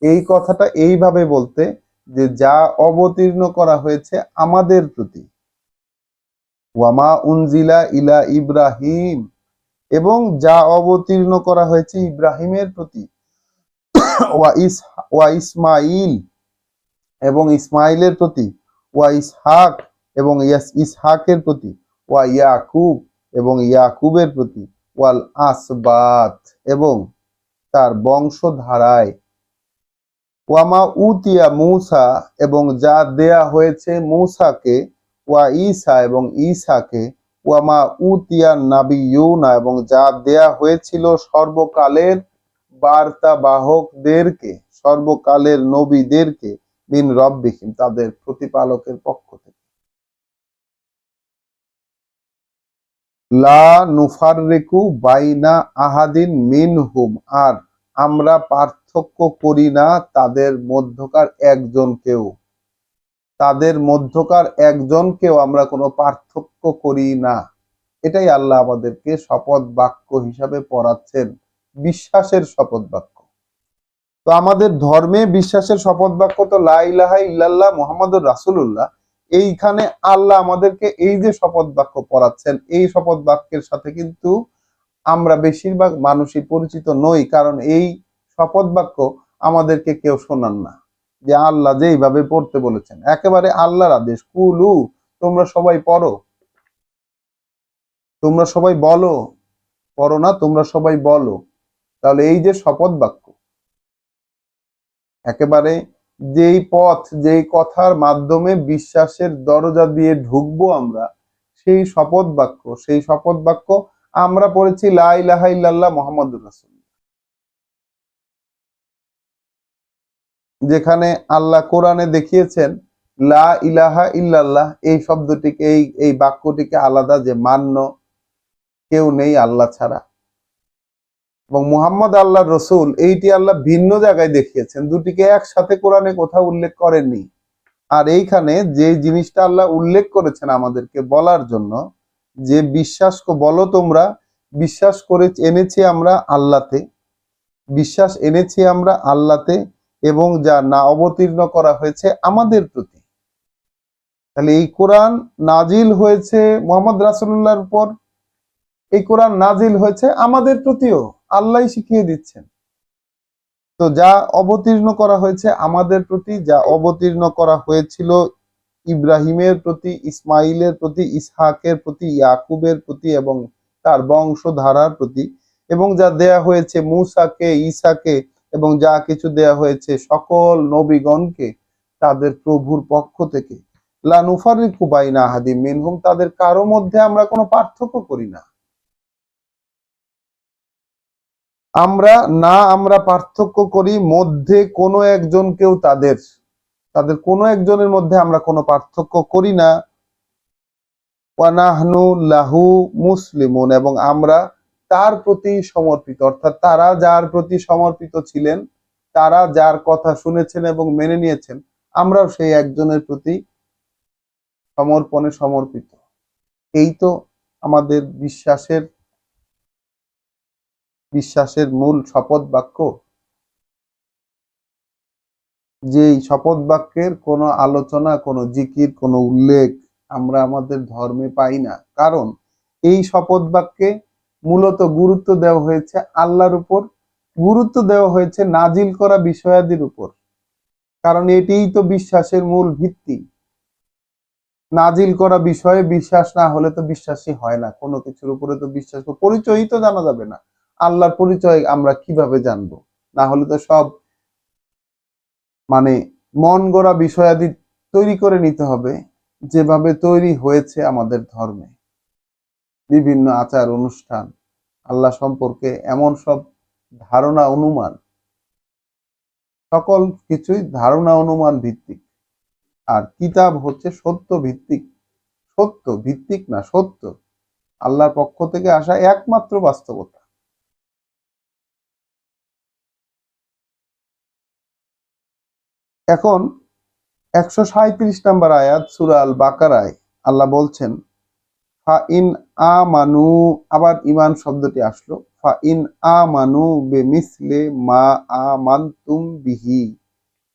এই কথাটা এইভাবে বলতে, যে যা অবতীর্ণ করা হয়েছে আমাদের প্রতি, ওয়ামা উনজিলা ইলা ইব্রাহিম, এবং যা অবতীর্ণ করা হয়েছে ইব্রাহিমের প্রতি, ওয়া ইসমাইল, এবং ইসমাইলের প্রতি, ওয়া ইসহাক, এবং ইসহাকের প্রতি, ওয়া ইয়াকুব, এবং ইয়াকুবের প্রতি, ওয়াল আসবাত, এবং তার বংশধারায়, ওয়ামা উতিয়া মূসা, এবং যা দেয়া হয়েছে মূসাকে, ওয়া ঈসা, এবং ঈসাকে, ওয়ামা উতিয়া নাবিয়ুনা, এবং যা দেয়া হয়েছিল সর্বকালের বার্তাবাহকদেরকে, সর্বকালের নবীদেরকে, মিন রব্বিহিম, তাদের প্রতিপালকের পক্ষ থেকে। লা নুফাররিকু বাইনা আহাদিন মিনহুম, আর আমরা পার্থক্য করি না তাদের মধ্যকার একজনকেও, তাদের মধ্যকার একজনকেও আমরা কোনো পার্থক্য করি না। এটাই আল্লাহ আমাদেরকে শপথ বাক্য হিসাবে পড়াচ্ছেন, বিশ্বাসের শপথ বাক্য। তো আমাদের ধর্মে বিশ্বাসের শপথ বাক্য তো লা ইলাহা ইল্লাল্লাহ মুহাম্মাদুর রাসূলুল্লাহ। এইখানে আল্লাহ আমাদেরকে এই যে শপথ বাক্য পড়াচ্ছেন, এই শপথ বাক্যের সাথে কিন্তু আমরা বেশিরভাগ মানুষই পরিচিত নই, কারণ এই শপথ বাক্য আমাদেরকে কেউ শোনান না। যে আল্লাহ যেইভাবে পড়তে বলেছেন, একেবারে আল্লাহর আদেশ, কুলু, তোমরা সবাই পড়ো, তোমরা সবাই বলো, পড়ো না, তোমরা সবাই বলো। তাহলে এই যে শপথ বাক্য, একেবারে যেই পথ, যেই কথার মাধ্যমে বিশ্বাসের দরজা দিয়ে ঢুকবো আমরা, সেই শপথ বাক্য আমরা পড়েছি লা ইলাহা ইল্লাল্লাহ মুহাম্মাদুর রাসূল, যেখানে আল্লাহ কোরআনে দেখিয়েছেন লা ইলাহা ইল্লাল্লাহ এই শব্দটিকে, এই বাক্যটিকে আলাদা, যে মান্য কেউ নেই আল্লাহ ছাড়া, এবং মুহাম্মদ আল্লাহর রসুল এইটি আল্লাহ ভিন্ন জায়গায় দেখিয়েছেন, দুটিকে একসাথে কোরআনে কোথাও উল্লেখ করেননি। আর এইখানে যে জিনিসটা আল্লাহ উল্লেখ করেছেন আমাদেরকে বলার জন্য, যে বিশ্বাস বলো তোমরা, বিশ্বাস করে এনেছি আমরা আল্লাহতে, বিশ্বাস এনেছি আমরা আল্লাহতে, এবং যা না অবতীর্ণ করা হয়েছে আমাদের প্রতি। তাহলে এই কোরআন নাজিল হয়েছে মুহাম্মদ রাসূলুল্লাহর উপর, এই কোরআন নাজিল হয়েছে আমাদের প্রতিও, আল্লাহ শিখিয়ে দিচ্ছেন। তো যা অবতীর্ণ করা হয়েছে আমাদের প্রতি, যা অবতীর্ণ করা হয়েছিল ইব্রাহিমের প্রতি, ইসমাইলের প্রতি, ইসহাকের প্রতি, ইয়াকুবের প্রতি এবং তার বংশধারার প্রতি, এবং যা দেয়া হয়েছে মূসাকে, ঈসাকে, এবং যা কিছু দেয়া হয়েছে সকল নবীগণকে তাদের প্রভুর পক্ষ থেকে, লা নুফাররিকু বাইনা আহাদিম মিনহুম, তাদের কারো মধ্যে আমরা কোনো পার্থক্য করি না। আমরা পার্থক্য করি মধ্যে কোনো একজনকেও, তাদের তাদের কোনো একজনের মধ্যে আমরা কোনো পার্থক্য করি না। ওয়ানাহনু লাহু মুসলিমুন, এবং আমরা তার প্রতি সমর্পিত, অর্থাৎ তারা যার প্রতি সমর্পিত ছিলেন, তারা যার কথা শুনেছেন এবং মেনে নিয়েছেন, আমরাও সেই একজনের প্রতি সমর্পণে সমর্পিত। এই তো আমাদের বিশ্বাসের মূল শপথ বাক্য, যে শপথ বাক্যের কোনো আলোচনা, কোনো জিকির, কোনো উল্লেখ আমরা আমাদের ধর্মে পাই না। কারণ এই শপথ বাক্যে মূলত গুরুত্ব দেওয়া হয়েছে আল্লাহর উপর, গুরুত্ব দেওয়া হয়েছে নাজিল করা বিষয়াদির উপর, কারণ এটিই তো বিশ্বাসের মূল ভিত্তি। নাজিল করা বিষয়ে বিশ্বাস না হলে তো বিশ্বাসই হয় না, কোনো কিছুর উপরে তো বিশ্বাস, পরিচয়ই তো জানা যাবে না। আল্লাহর পরিচয় আমরা কিভাবে জানবো? না হলে তো সব মানে মন গড়া বিষয়াদি তৈরি করে নিতে হবে, যেভাবে তৈরি হয়েছে আমাদের ধর্মে বিভিন্ন আচার অনুষ্ঠান, আল্লাহ সম্পর্কে এমন সব ধারণা অনুমান, সকল কিছুই ধারণা অনুমান ভিত্তিক। আর কিতাব হচ্ছে সত্য ভিত্তিক, সত্য ভিত্তিক না, সত্য আল্লাহর পক্ষ থেকে আসা একমাত্র বাস্তবতা। এখন 137 নম্বর আয়াত সূরা আল বাকারায় আল্লাহ বলছেন ফা ইন আমানু, আবার ইমান শব্দটি আসলো, ফা ইন আমানু বেমিসলে মা আমানতুম বিহি,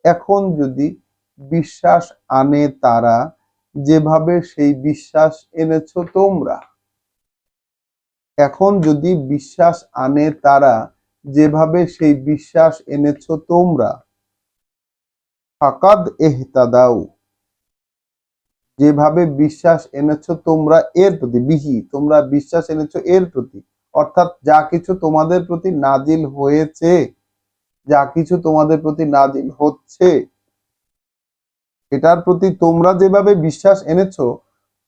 এখন যদি বিশ্বাস আনে তারা যেভাবে সেই বিশ্বাস এনেছো তোমরা, এখন যদি বিশ্বাস আনে তারা যেভাবে সেই বিশ্বাস এনেছো তোমরা, ফাকাদ ইহতাদাউ, যেভাবে বিশ্বাস এনেছো তোমরা এর প্রতি, বিহি তোমরা বিশ্বাস এনেছো এর প্রতি, অর্থাৎ যা কিছু তোমাদের প্রতি নাজিল হয়েছে, যা কিছু তোমাদের প্রতি নাজিল হচ্ছে, এটার প্রতি তোমরা যেভাবে বিশ্বাস এনেছো,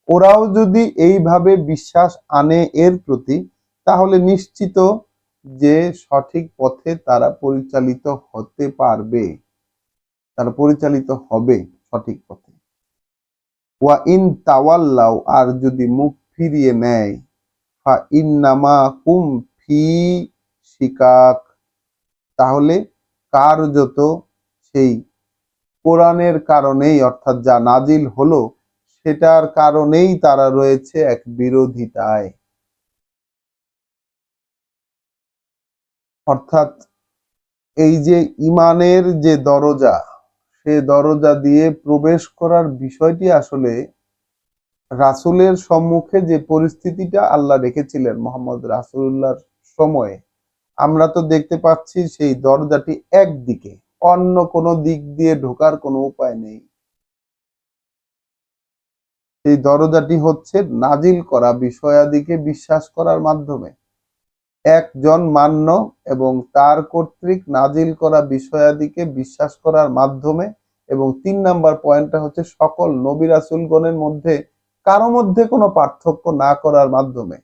ওরাও যদি এইভাবে বিশ্বাস আনে এর প্রতি, তাহলে নিশ্চিত যে সঠিক পথে তারা পরিচালিত হতে পারবে, তারা পরিচালিত হবে সঠিক পথে। ওয়া ইন তাওয়াল্লাও, আর যদি মুখ ফিরিয়ে নেয়, ফা ইন্নামা হুম ফি শিকাক, তাহলে কার্যত সেই কোরআনের কারণেই, অর্থাৎ যা নাজিল হলো সেটার কারণেই তারা রয়েছে এক বিরোধিতায়। অর্থাৎ এই যে ইমানের যে দরজা, সে দরজা দিয়ে প্রবেশ করার বিষয়টি আসলে রাসূলের সম্মুখে যে পরিস্থিতিটা আল্লাহ রেখেছিলেন মোহাম্মদ রাসূলুল্লাহর সময়ে, আমরা তো দেখতে পাচ্ছি সেই দরজাটি একদিকে, অন্য কোনো দিক দিয়ে ঢোকার কোনো উপায় নেই। সেই দরজাটি হচ্ছে নাজিল করা বিষয়াদিকে বিশ্বাস করার মাধ্যমে। একজন মান্য এবং তার কর্তৃক নাজিল করা বিষয়াদিকে বিশ্বাস করার মাধ্যমে, এবং 3 নাম্বার পয়েন্টটা হচ্ছে সকল নবী রাসূলগণের মধ্যে কারো মধ্যে কোনো পার্থক্য না করার মাধ্যমে।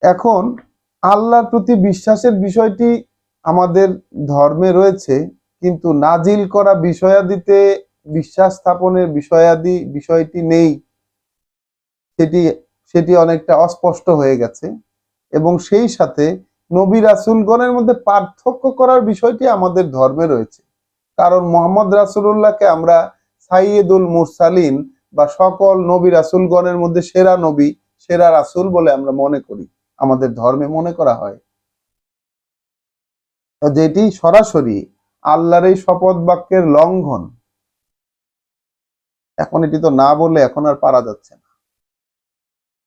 এখন আল্লাহর প্রতি বিশ্বাসের বিষয়টি আমাদের ধর্মে রয়েছে, কিন্তু নাজিল করা বিষয়াদিতে বিশ্বাস স্থাপনের বিষয়টি নেই। সেটি সেটি অনেকটা অস্পষ্ট হয়ে গেছে, এবং সেই সাথে নবী রাসূলগণের মধ্যে পার্থক্য করার বিষয়টি আমাদের ধর্মে রয়েছে। কারণ মোহাম্মদ রাসূলুল্লাহকে আমরা সাইয়্যিদুল মুরসালিন বা সকল নবী রাসূলগণের মধ্যে সেরা নবী, সেরা রাসূল বলে আমরা মনে করি, আমাদের ধর্মে মনে করা হয়, যেটি সরাসরি আল্লাহর এই শপথ বাক্যের লঙ্ঘন। এখন এটি তো না বলে এখন আর পারা যাচ্ছে না,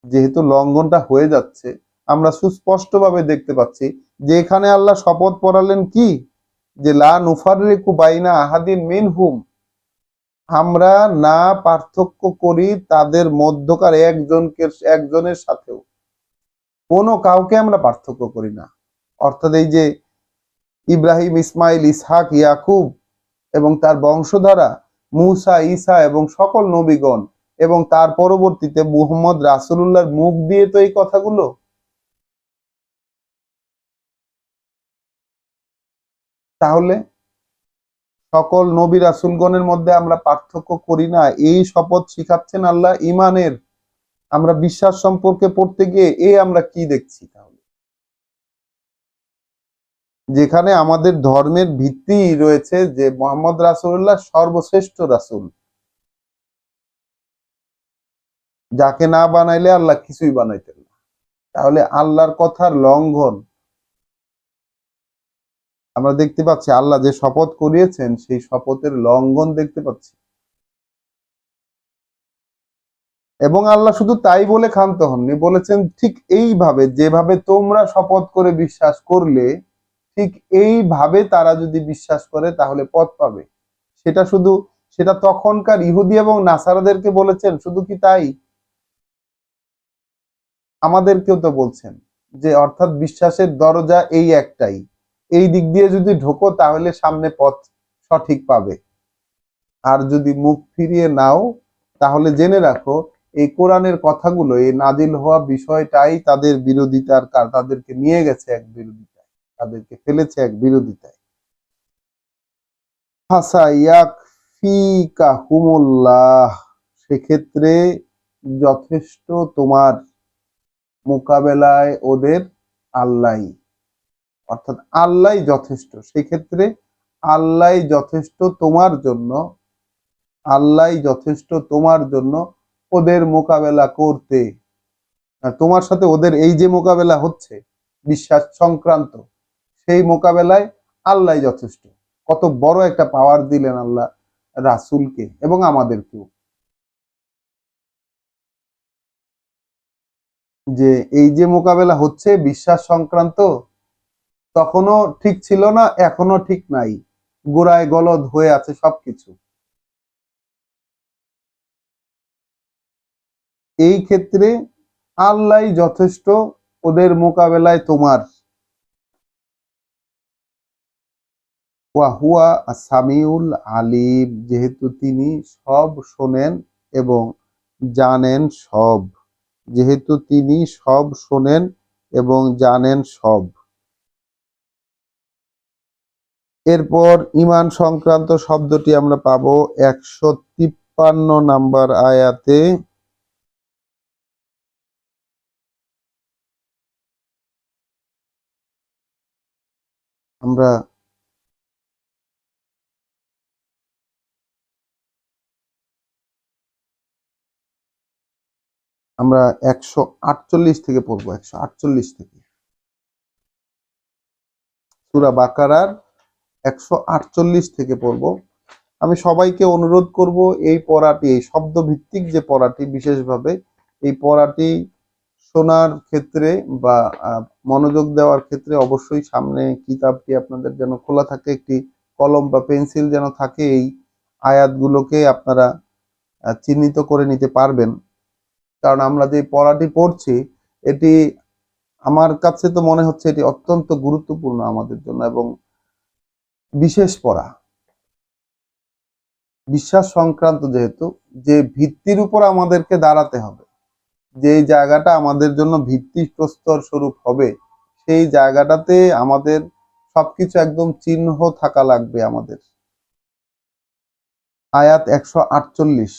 যেহেতু লঙ্ঘনটা হয়ে যাচ্ছে। আমরা সুস্পষ্টভাবে দেখতে পাচ্ছি যে এখানে আল্লাহ শপথ পড়ালেন কি, যে লা নুফাররিকু বাইনা আহাদিন মিনহুম, আমরা না পার্থক্য করি তাদের মধ্যকার একজনের সাথেও, কোনো কাউকে আমরা পার্থক্য করি না। অর্থাৎ এই যে ইব্রাহিম, ইসমাইল, ইসহাক, ইয়াকুব এবং তার বংশধারা, মূসা, ঈসা এবং সকল নবীগণ, এবং তার পরবর্তীতে মুহাম্মদ রাসূলুল্লাহর মুখ দিয়ে তো এই কথাগুলো। তাহলে সকল নবী রাসূলগণের মধ্যে আমরা পার্থক্য করি না, এই শপথ শিখাচ্ছেন আল্লাহ ঈমানের। আমরা বিশ্বাস সম্পর্কে পড়তে গিয়ে আমরা কি দেখছি তাহলে? যেখানে আমাদের ধর্মের ভিত্তি রয়েছে যে মুহাম্মদ রাসূলুল্লাহ সর্বশ্রেষ্ঠ রাসূল, যাকে না বানাইলে আল্লাহ কিছুই বানাইতেন না। তাহলে আল্লাহর কথার লঙ্ঘন আমরা দেখতে পাচ্ছি, আল্লাহ যে শপথ করিয়েছেন সেই শপথের লঙ্ঘন দেখতে পাচ্ছি। এবং আল্লাহ শুধু তাই বলে ক্ষান্ত হননি, বলেছেন ঠিক এইভাবে যেভাবে তোমরা শপথ করে বিশ্বাস করলে, ঠিক এইভাবে তারা যদি বিশ্বাস করে তাহলে পথ পাবে। সেটা শুধু, সেটা তখনকার ইহুদি এবং নাসারাদেরকে বলেছেন, শুধু কি তাই, আমাদেরকেও তো বলছেন যে অর্থাৎ বিশ্বাসের দরজা এই একটাই, এই দিক দিয়ে যদি ঢোকো তাহলে সামনে পথ সঠিক পাবে। আর যদি মুখ ফিরিয়ে নাও তাহলে জেনে রাখো এই কোরআনের কথাগুলো, এই নাজিল হওয়া বিষয়টাই তাদের বিরোধিতার তাদেরকে নিয়ে গেছে এক বিরোধিতায়, তাদেরকে ফেলেছে এক বিরোধিতায়। হাসা ইয়াকফিকাহুমুল্লাহ, সেক্ষেত্রে যথেষ্ট তোমার মোকাবেলায় ওদের আল্লাহ, অর্থাৎ আল্লাহ যথেষ্ট। সেক্ষেত্রে আল্লাহ যথেষ্ট তোমার জন্য, আল্লাহ যথেষ্ট তোমার জন্য ওদের মোকাবেলা করতে। আর তোমার সাথে ওদের এই যে মোকাবেলা হচ্ছে বিশ্বাস সংক্রান্ত, সেই মোকাবেলায় আল্লাহ যথেষ্ট। কত বড় একটা পাওয়ার দিলেন আল্লাহ রাসূলকে এবং আমাদেরকেও, যে এই যে মোকাবেলা হচ্ছে বিশ্বাস সংক্রান্ত, তখনও ঠিক ছিল না, এখনো ঠিক নাই, গোড়ায় গলদ হয়ে আছে সবকিছু। এই ক্ষেত্রে আল্লাহ যথেষ্ট ওদের মোকাবেলায় তোমার। ওয়াহুয়া সামিউল আলিম, যেহেতু তিনি সব শোনেন এবং জানেন সব, যেহেতু তিনি সব শোনেন এবং জানেন সব। এরপর ঈমান সংক্রান্ত শব্দটি আমরা পাবো 153 আয়াতে। আমরা আমরা 148 থেকে পড়বো, 148 থেকে, সূরা বাকারার 148 থেকে পড়বো। আমি সবাইকে অনুরোধ করব এই পড়াটি, এই শব্দ ভিত্তিক যে পড়াটি, বিশেষভাবে এই পড়াটি শোনার ক্ষেত্রে বা মনোযোগ দেওয়ার ক্ষেত্রে অবশ্যই সামনে কিতাবটি আপনাদের যেন খোলা থাকে, একটি কলম বা পেন্সিল যেন থাকে, এই আয়াতগুলোকে আপনারা চিহ্নিত করে নিতে পারবেন। কারণ আমরা যে পড়াটি পড়ছি এটি আমার কাছে তো মনে হচ্ছে এটি অত্যন্ত গুরুত্বপূর্ণ আমাদের জন্য এবং বিশেষ পড়া, বিশ্বাস সংক্রান্ত, যেহেতু যে ভিত্তির উপর আমাদেরকে দাঁড়াতে হবে, যে জায়গাটা আমাদের জন্য ভিত্তি প্রস্তর স্বরূপ হবে, সেই জায়গাটাতে আমাদের সবকিছু একদম চিহ্ন থাকা লাগবে আমাদের। আয়াত 148,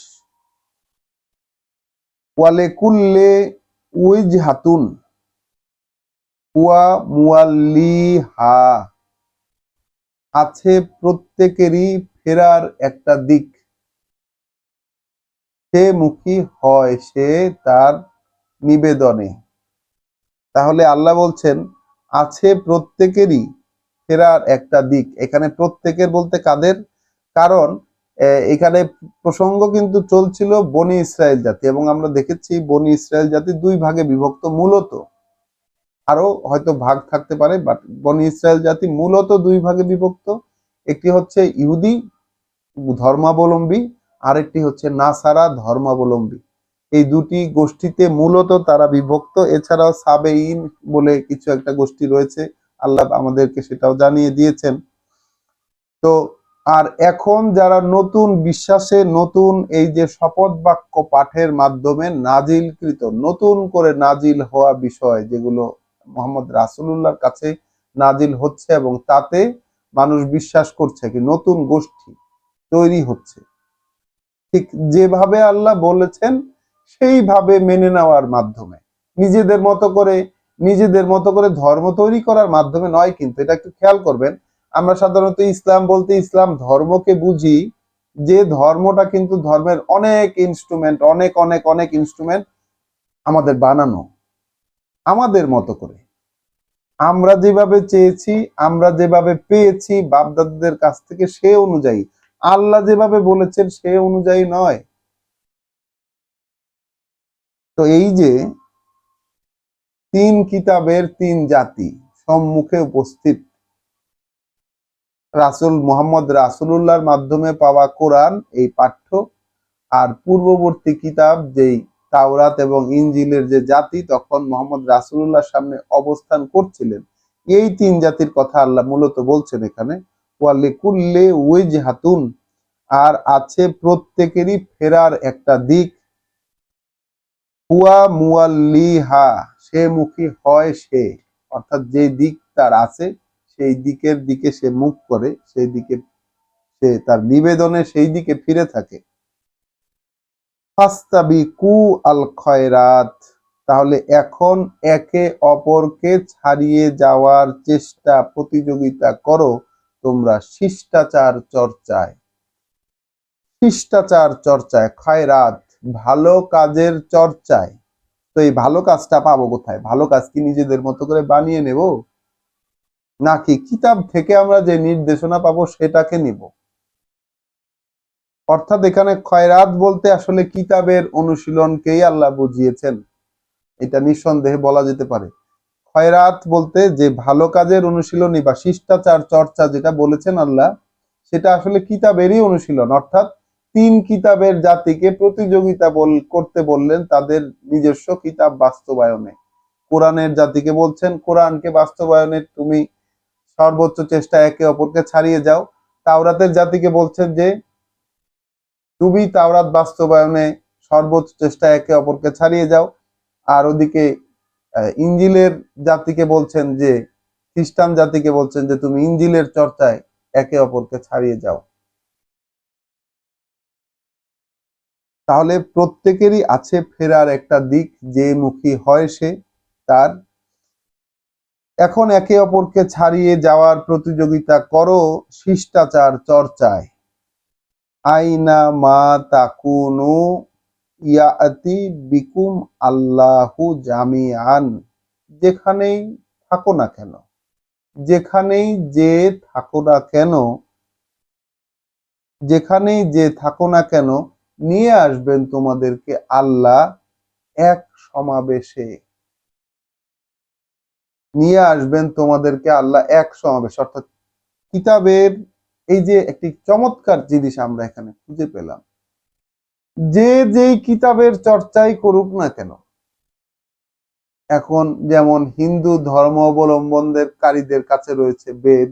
ওয়ালে কুল্লে উইজহাতুন হুয়া মুওয়াল্লিহা, আছে প্রত্যেকেরই ফেরার একটা দিক, সে মুখী হয় সে তার নিবেদনে। তাহলে আল্লাহ বলছেন আছে প্রত্যেকেরই ফেরার একটা দিক। এখানে প্রত্যেকের বলতে কাদের? কারণ এখানে প্রসঙ্গ কিন্তু চলছিল বনি ইসরায়েল জাতি, এবং আমরা দেখেছি বনি ইসরায়েল জাতি দুই ভাগে বিভক্ত মূলত, আরো হয়তো ভাগ থাকতে পারে, বাট বনি ইসরায়েল জাতি মূলত দুই ভাগে বিভক্ত। একটি হচ্ছে ইহুদি ধর্মাবলম্বী, আরেকটি হচ্ছে নাসারা ধর্মাবলম্বী। এই দুটি গোষ্ঠীতে মূলত তারা বিভক্ত। এছাড়াও সাবেইন বলে কিছু একটা গোষ্ঠী রয়েছে, আল্লাহ আমাদেরকে সেটাও জানিয়ে দিয়েছেন। তো আর এখন যারা নতুন বিশ্বাসে, নতুন এই যে শপথ বাক্য পাঠের মাধ্যমে নাজিলকৃত, নতুন করে নাজিল হওয়া বিষয় যেগুলো মোহাম্মদ রাসূলুল্লাহর কাছে নাজিল হচ্ছে এবং তাতে মানুষ বিশ্বাস করছে, কি নতুন গোষ্ঠী তৈরি হচ্ছে, ঠিক যেভাবে আল্লাহ বলেছেন সেইভাবে মেনে নেওয়ার মাধ্যমে, নিজেদের মতো করে ধর্ম তৈরি করার মাধ্যমে নয়। কিন্তু এটা একটু খেয়াল করবেন, আমরা সাধারণত ইসলাম বলতে ইসলাম ধর্মকে বুঝি, যে ধর্মটা কিন্তু ধর্মের অনেক ইনস্ট্রুমেন্ট, অনেক অনেক অনেক ইনস্ট্রুমেন্ট আমাদের বানানো, আমাদের মতো করে, আমরা যেভাবে চেয়েছি, আমরা যেভাবে পেয়েছি বাপদাদাদের কাছ থেকে, সে অনুযায়ী। আল্লাহ যেভাবে বলেছেন সে অনুযায়ী নয়। তো এই যে তিন কিতাবের তিন জাতি সম্মুখে উপস্থিত, মোহাম্মদ রাসূলুল্লাহর মাধ্যমে পাওয়া কোরআন এই পাঠ্য, আর পূর্ববর্তী কিতাব যেই তাওরাত এবং ইনজিলের যে জাতি তখন মোহাম্মদ রাসূলুল্লাহর সামনে অবস্থান করছিলেন, এই তিন জাতির কথা আল্লাহ মূলত বলছেন এখানে। ওয়ালিকুল্লি উইজহাতুন, আর আছে প্রত্যেকেরই ফেরার একটা দিক, হুয়া মুওয়াল্লিহা, সে মুখী হয় সে, অর্থাৎ যে দিক তার আছে সেই দিকের দিকে সে মুখ করে, সেই দিকে সে তার নিবেদনে সেই দিকে ফিরে থাকে। ফাস্তাবিকু আল খয়রাত, তাহলে এখন একে অপরকে ছাড়িয়ে যাওয়ার চেষ্টা, প্রতিযোগিতা করো তোমরা শিষ্টাচার চর্চায়। শিষ্টাচার চর্চায়, খয়রাত ভালো কাজের চর্চায়। তো এই ভালো কাজটা পাবো কোথায়? ভালো কাজ কি নিজেদের মতো করে বানিয়ে নেব, নাকি কিতাব থেকে আমরা যে নির্দেশনা পাবো সেটাকে নিব? অর্থাৎ এখানে খয়রাত বলতে আসলে কিতাবের অনুশীলনকেই আল্লাহ বুঝিয়েছেন, এটা নিঃসন্দেহে বলা যেতে পারে। খয়রাত বলতে যে ভালো কাজের অনুশীলনী বা শিষ্টাচার চর্চা যেটা বলেছেন আল্লাহ, সেটা আসলে কিতাবেরই অনুশীলন। অর্থাৎ তিন কিতাবের জাতিকে প্রতিযোগিতা করতে বললেন তাদের নিজস্ব কিতাব বাস্তবায়নে। কোরআনের জাতিকে বলছেন কোরআনকে বাস্তবায়নে তুমি সর্বোচ্চ চেষ্টা, একে অপরকে ছাড়িয়ে যাও। তাওরাতের জাতিকে বলছেন যে তুমি তাওরাত বাস্তবায়নে সর্বোচ্চ চেষ্টা, একে অপরকে ছাড়িয়ে যাও। আর ওদিকে ইঞ্জিলের জাতিকে বলছেন যে, খ্রিস্টান জাতিকে বলছেন যে তুমি ইঞ্জিলের চর্চায় একে অপরকে ছাড়িয়ে যাও। তাহলে প্রত্যেকেরই আছে ফেরার একটা দিক, যে মুখী হয় সে তার। এখন একে অপরকে ছাড়িয়ে যাওয়ার প্রতিযোগিতা করো শিষ্টাচার চর্চায়। আইনা মা তাকুনু ইয়াতি বিকুম আল্লাহু জামিআন, যেখানেই থাকো না কেন, যেখানেই যে থাকো না কেন, যেখানেই যে থাকো না কেন, নিয়ে আসবেন তোমাদেরকে আল্লাহ এক সমাবেশে। নিয়ে আসবেন তোমাদেরকে আল্লাহ এক সমাবেশ, অর্থাৎ কিতাবের এই যে একটি চমৎকার জিনিস আমরা এখানে খুঁজে পেলাম, যে যেই কিতাবের চর্চাই করুক না কেন, এখন যেমন হিন্দু ধর্ম অবলম্বনকারীদের কাছে রয়েছে বেদ,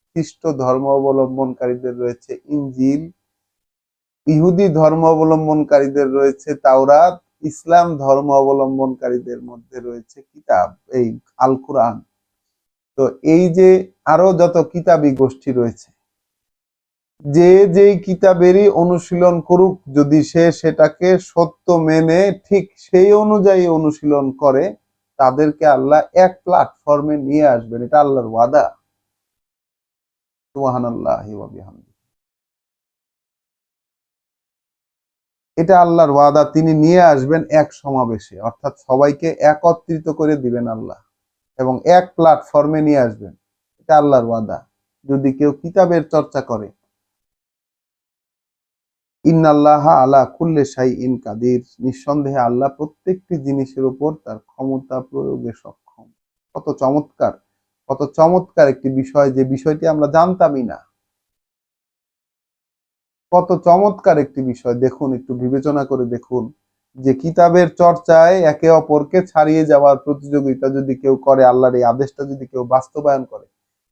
খ্রিস্ট ধর্ম অবলম্বনকারীদের রয়েছে ইনজিল, ইহুদি ধর্ম অবলম্বনকারীদের রয়েছে তাওরাত, ইসলাম ধর্ম অবলম্বনকারীদের মধ্যে রয়েছে কিতাব, এই আল কুরআন। তো এই যে আরো যত কিতাবী গোষ্ঠী রয়েছে, যে যেই কিতাবেরই অনুশীলন করুক, যদি সে সেটাকে সত্য মেনে ঠিক সেই অনুযায়ী অনুশীলন করে, তাদেরকে আল্লাহ এক প্ল্যাটফর্মে নিয়ে আসবেন। এটা আল্লাহর ওয়াদা। সুবহানাল্লাহি ওয়া বিহামদিহি। এটা আল্লাহর ওয়াদা, তিনি নিয়ে আসবেন এক সমাবেশে, অর্থাৎ সবাইকে একত্রিত করে দিবেন আল্লাহ এবং এক প্ল্যাটফর্মে নিয়ে আসবেন। এটা আল্লাহর ওয়াদা যদি কেউ কিতাবের চর্চা করে। ইন্নাল্লাহা আলা কুল্লি শাইইন কাদির, নিঃসন্দেহে আল্লাহ প্রত্যেকটি জিনিসের উপর তার ক্ষমতা প্রয়োগে সক্ষম। কত চমৎকার, কত চমৎকার একটি বিষয়, যে বিষয়টি আমরা জানতামই না। কত চমৎকার একটি বিষয়, দেখুন একটু বিবেচনা করে দেখুন, যে কিতাবের চর্চায় একে অপরকে ছাড়িয়ে যাওয়ার প্রতিযোগিতা যদি কেউ করে, আল্লাহর এই আদেশটা যদি কেউ বাস্তবায়ন করে,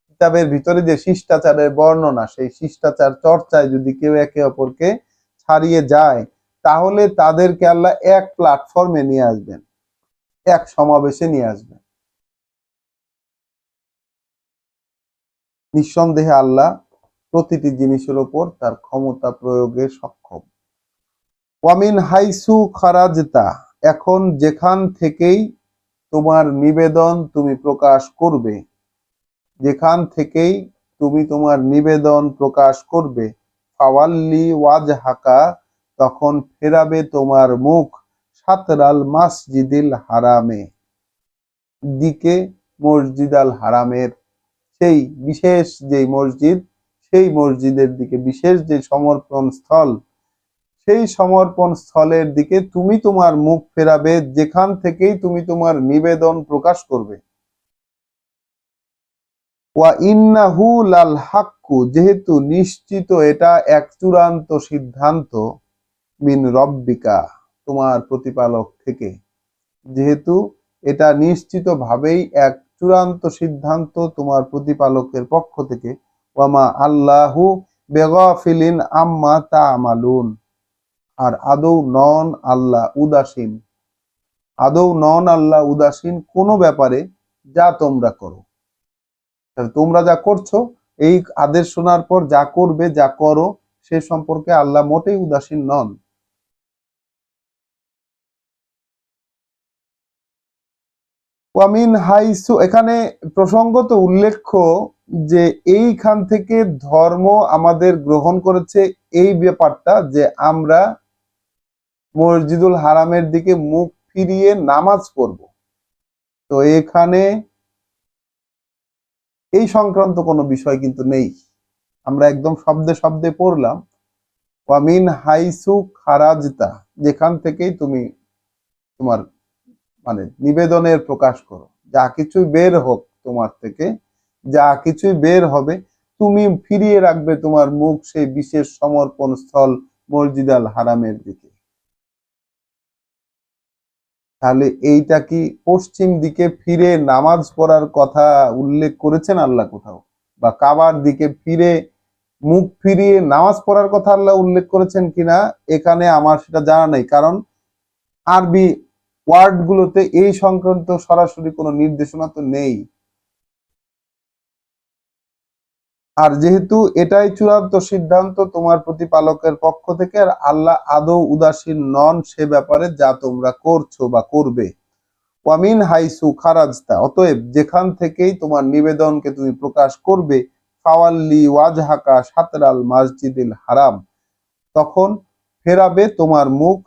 কিতাবের ভিতরে যে শিষ্টাচারের বর্ণনা, সেই শিষ্টাচার চর্চায় যদি কেউ একে অপরকে ছাড়িয়ে যায়, তাহলে তাদেরকে আল্লাহ এক প্ল্যাটফর্মে নিয়ে আসবেন, এক সমাবেশে নিয়ে আসবেন। নিঃসন্দেহে আল্লাহ প্রতিটি জিনিসের উপর তার ক্ষমতা প্রয়োগে সক্ষম। ওয়ামিন হাইসু খারাজতা, এখন যেখান থেকেই তোমার নিবেদন তুমি প্রকাশ করবে, যেখান থেকেই তুমি তোমার নিবেদন প্রকাশ করবে, ফাওয়াল্লি ওয়াজহাকা, তখন ফেরাবে তোমার মুখ, সাতরাল মাসজিদিল হারামে, দিকে মসজিদ আল হারামের, সেই বিশেষ যে মসজিদ, সেই মসজিদের দিকে, বিশেষ যে সমর্পণ স্থল, সেই সমর্পণ স্থলের দিকে তুমি তোমার মুখ ফেরাবে, যেখান থেকেই তুমি তোমার নিবেদন প্রকাশ করবে। ওয়া ইন্নাহু লাল হাক্কু, যেহেতু নিশ্চিত এটা এক চূড়ান্ত সিদ্ধান্ত, মিন রব্বিকা, তোমার প্রতিপালক থেকে, যেহেতু এটা নিশ্চিত ভাবেই এক চূড়ান্ত সিদ্ধান্ত তোমার প্রতিপালকের পক্ষ থেকে। ওয়ামা আল্লাহু বেগাফিলিন আম্মা তা'মালুন, আর আদৌ নন আল্লাহ উদাসীন, আদৌ নন আল্লাহ উদাসীন কোনো ব্যাপারে যা তোমরা করো। তোমরা যা করছো, এই আদেশ শোনার পর যা করবে, যা করো, সে সম্পর্কে আল্লাহ মোটেই উদাসীন নন। ওয়ামিন হাইসু, এখানে প্রসঙ্গত উল্লেখ্য যে এইখান থেকে ধর্ম আমাদের গ্রহণ করেছে এই ব্যাপারটা, যে আমরা মসজিদুল হারামের দিকে মুখ ফিরিয়ে নামাজ পড়ব। তো এখানে এই সংক্রান্ত কোনো বিষয় কিন্তু নেই, আমরা একদম শব্দে শব্দে পড়লাম। ওয়ামিন হাইসু খারাজতা, যেখান থেকেই তুমি তোমার মানে নিবেদনের প্রকাশ করো, যা কিছু বের হোক তোমার থেকে, যা কিছুই বের হবে, তুমি ফিরিয়ে রাখবে তোমার মুখ সেই বিশেষ সমর্পণ স্থল মসজিদ আল হারামের দিকে। তাহলে এইটা কি পশ্চিম দিকে ফিরে নামাজ পড়ার কথা উল্লেখ করেছেন আল্লাহ কোথাও, বা কাবার দিকে ফিরে মুখ ফিরিয়ে নামাজ পড়ার কথা আল্লাহ উল্লেখ করেছেন কিনা এখানে আমার সেটা জানা নেই, কারণ আরবি ওয়ার্ড গুলোতে এই সংক্রান্ত সরাসরি কোনো নির্দেশনা তো নেই। আর যেহেতু এটাই চূড়ান্ত সিদ্ধান্ত তোমার প্রতিপালকের পক্ষ থেকে, আর আল্লাহ আদৌ উদাসীন নন সে ব্যাপারে যা তোমরা করছো বা করবে। ওয়ামিন হাইসু খারাজতা, অতএব যেখান থেকেই তোমার নিবেদনকে তুমি প্রকাশ করবে, ফাওয়াল্লি ওয়াজহাকা সাতরাল মাসজিদিল হারাম, তখন ফেরাবে তোমার মুখ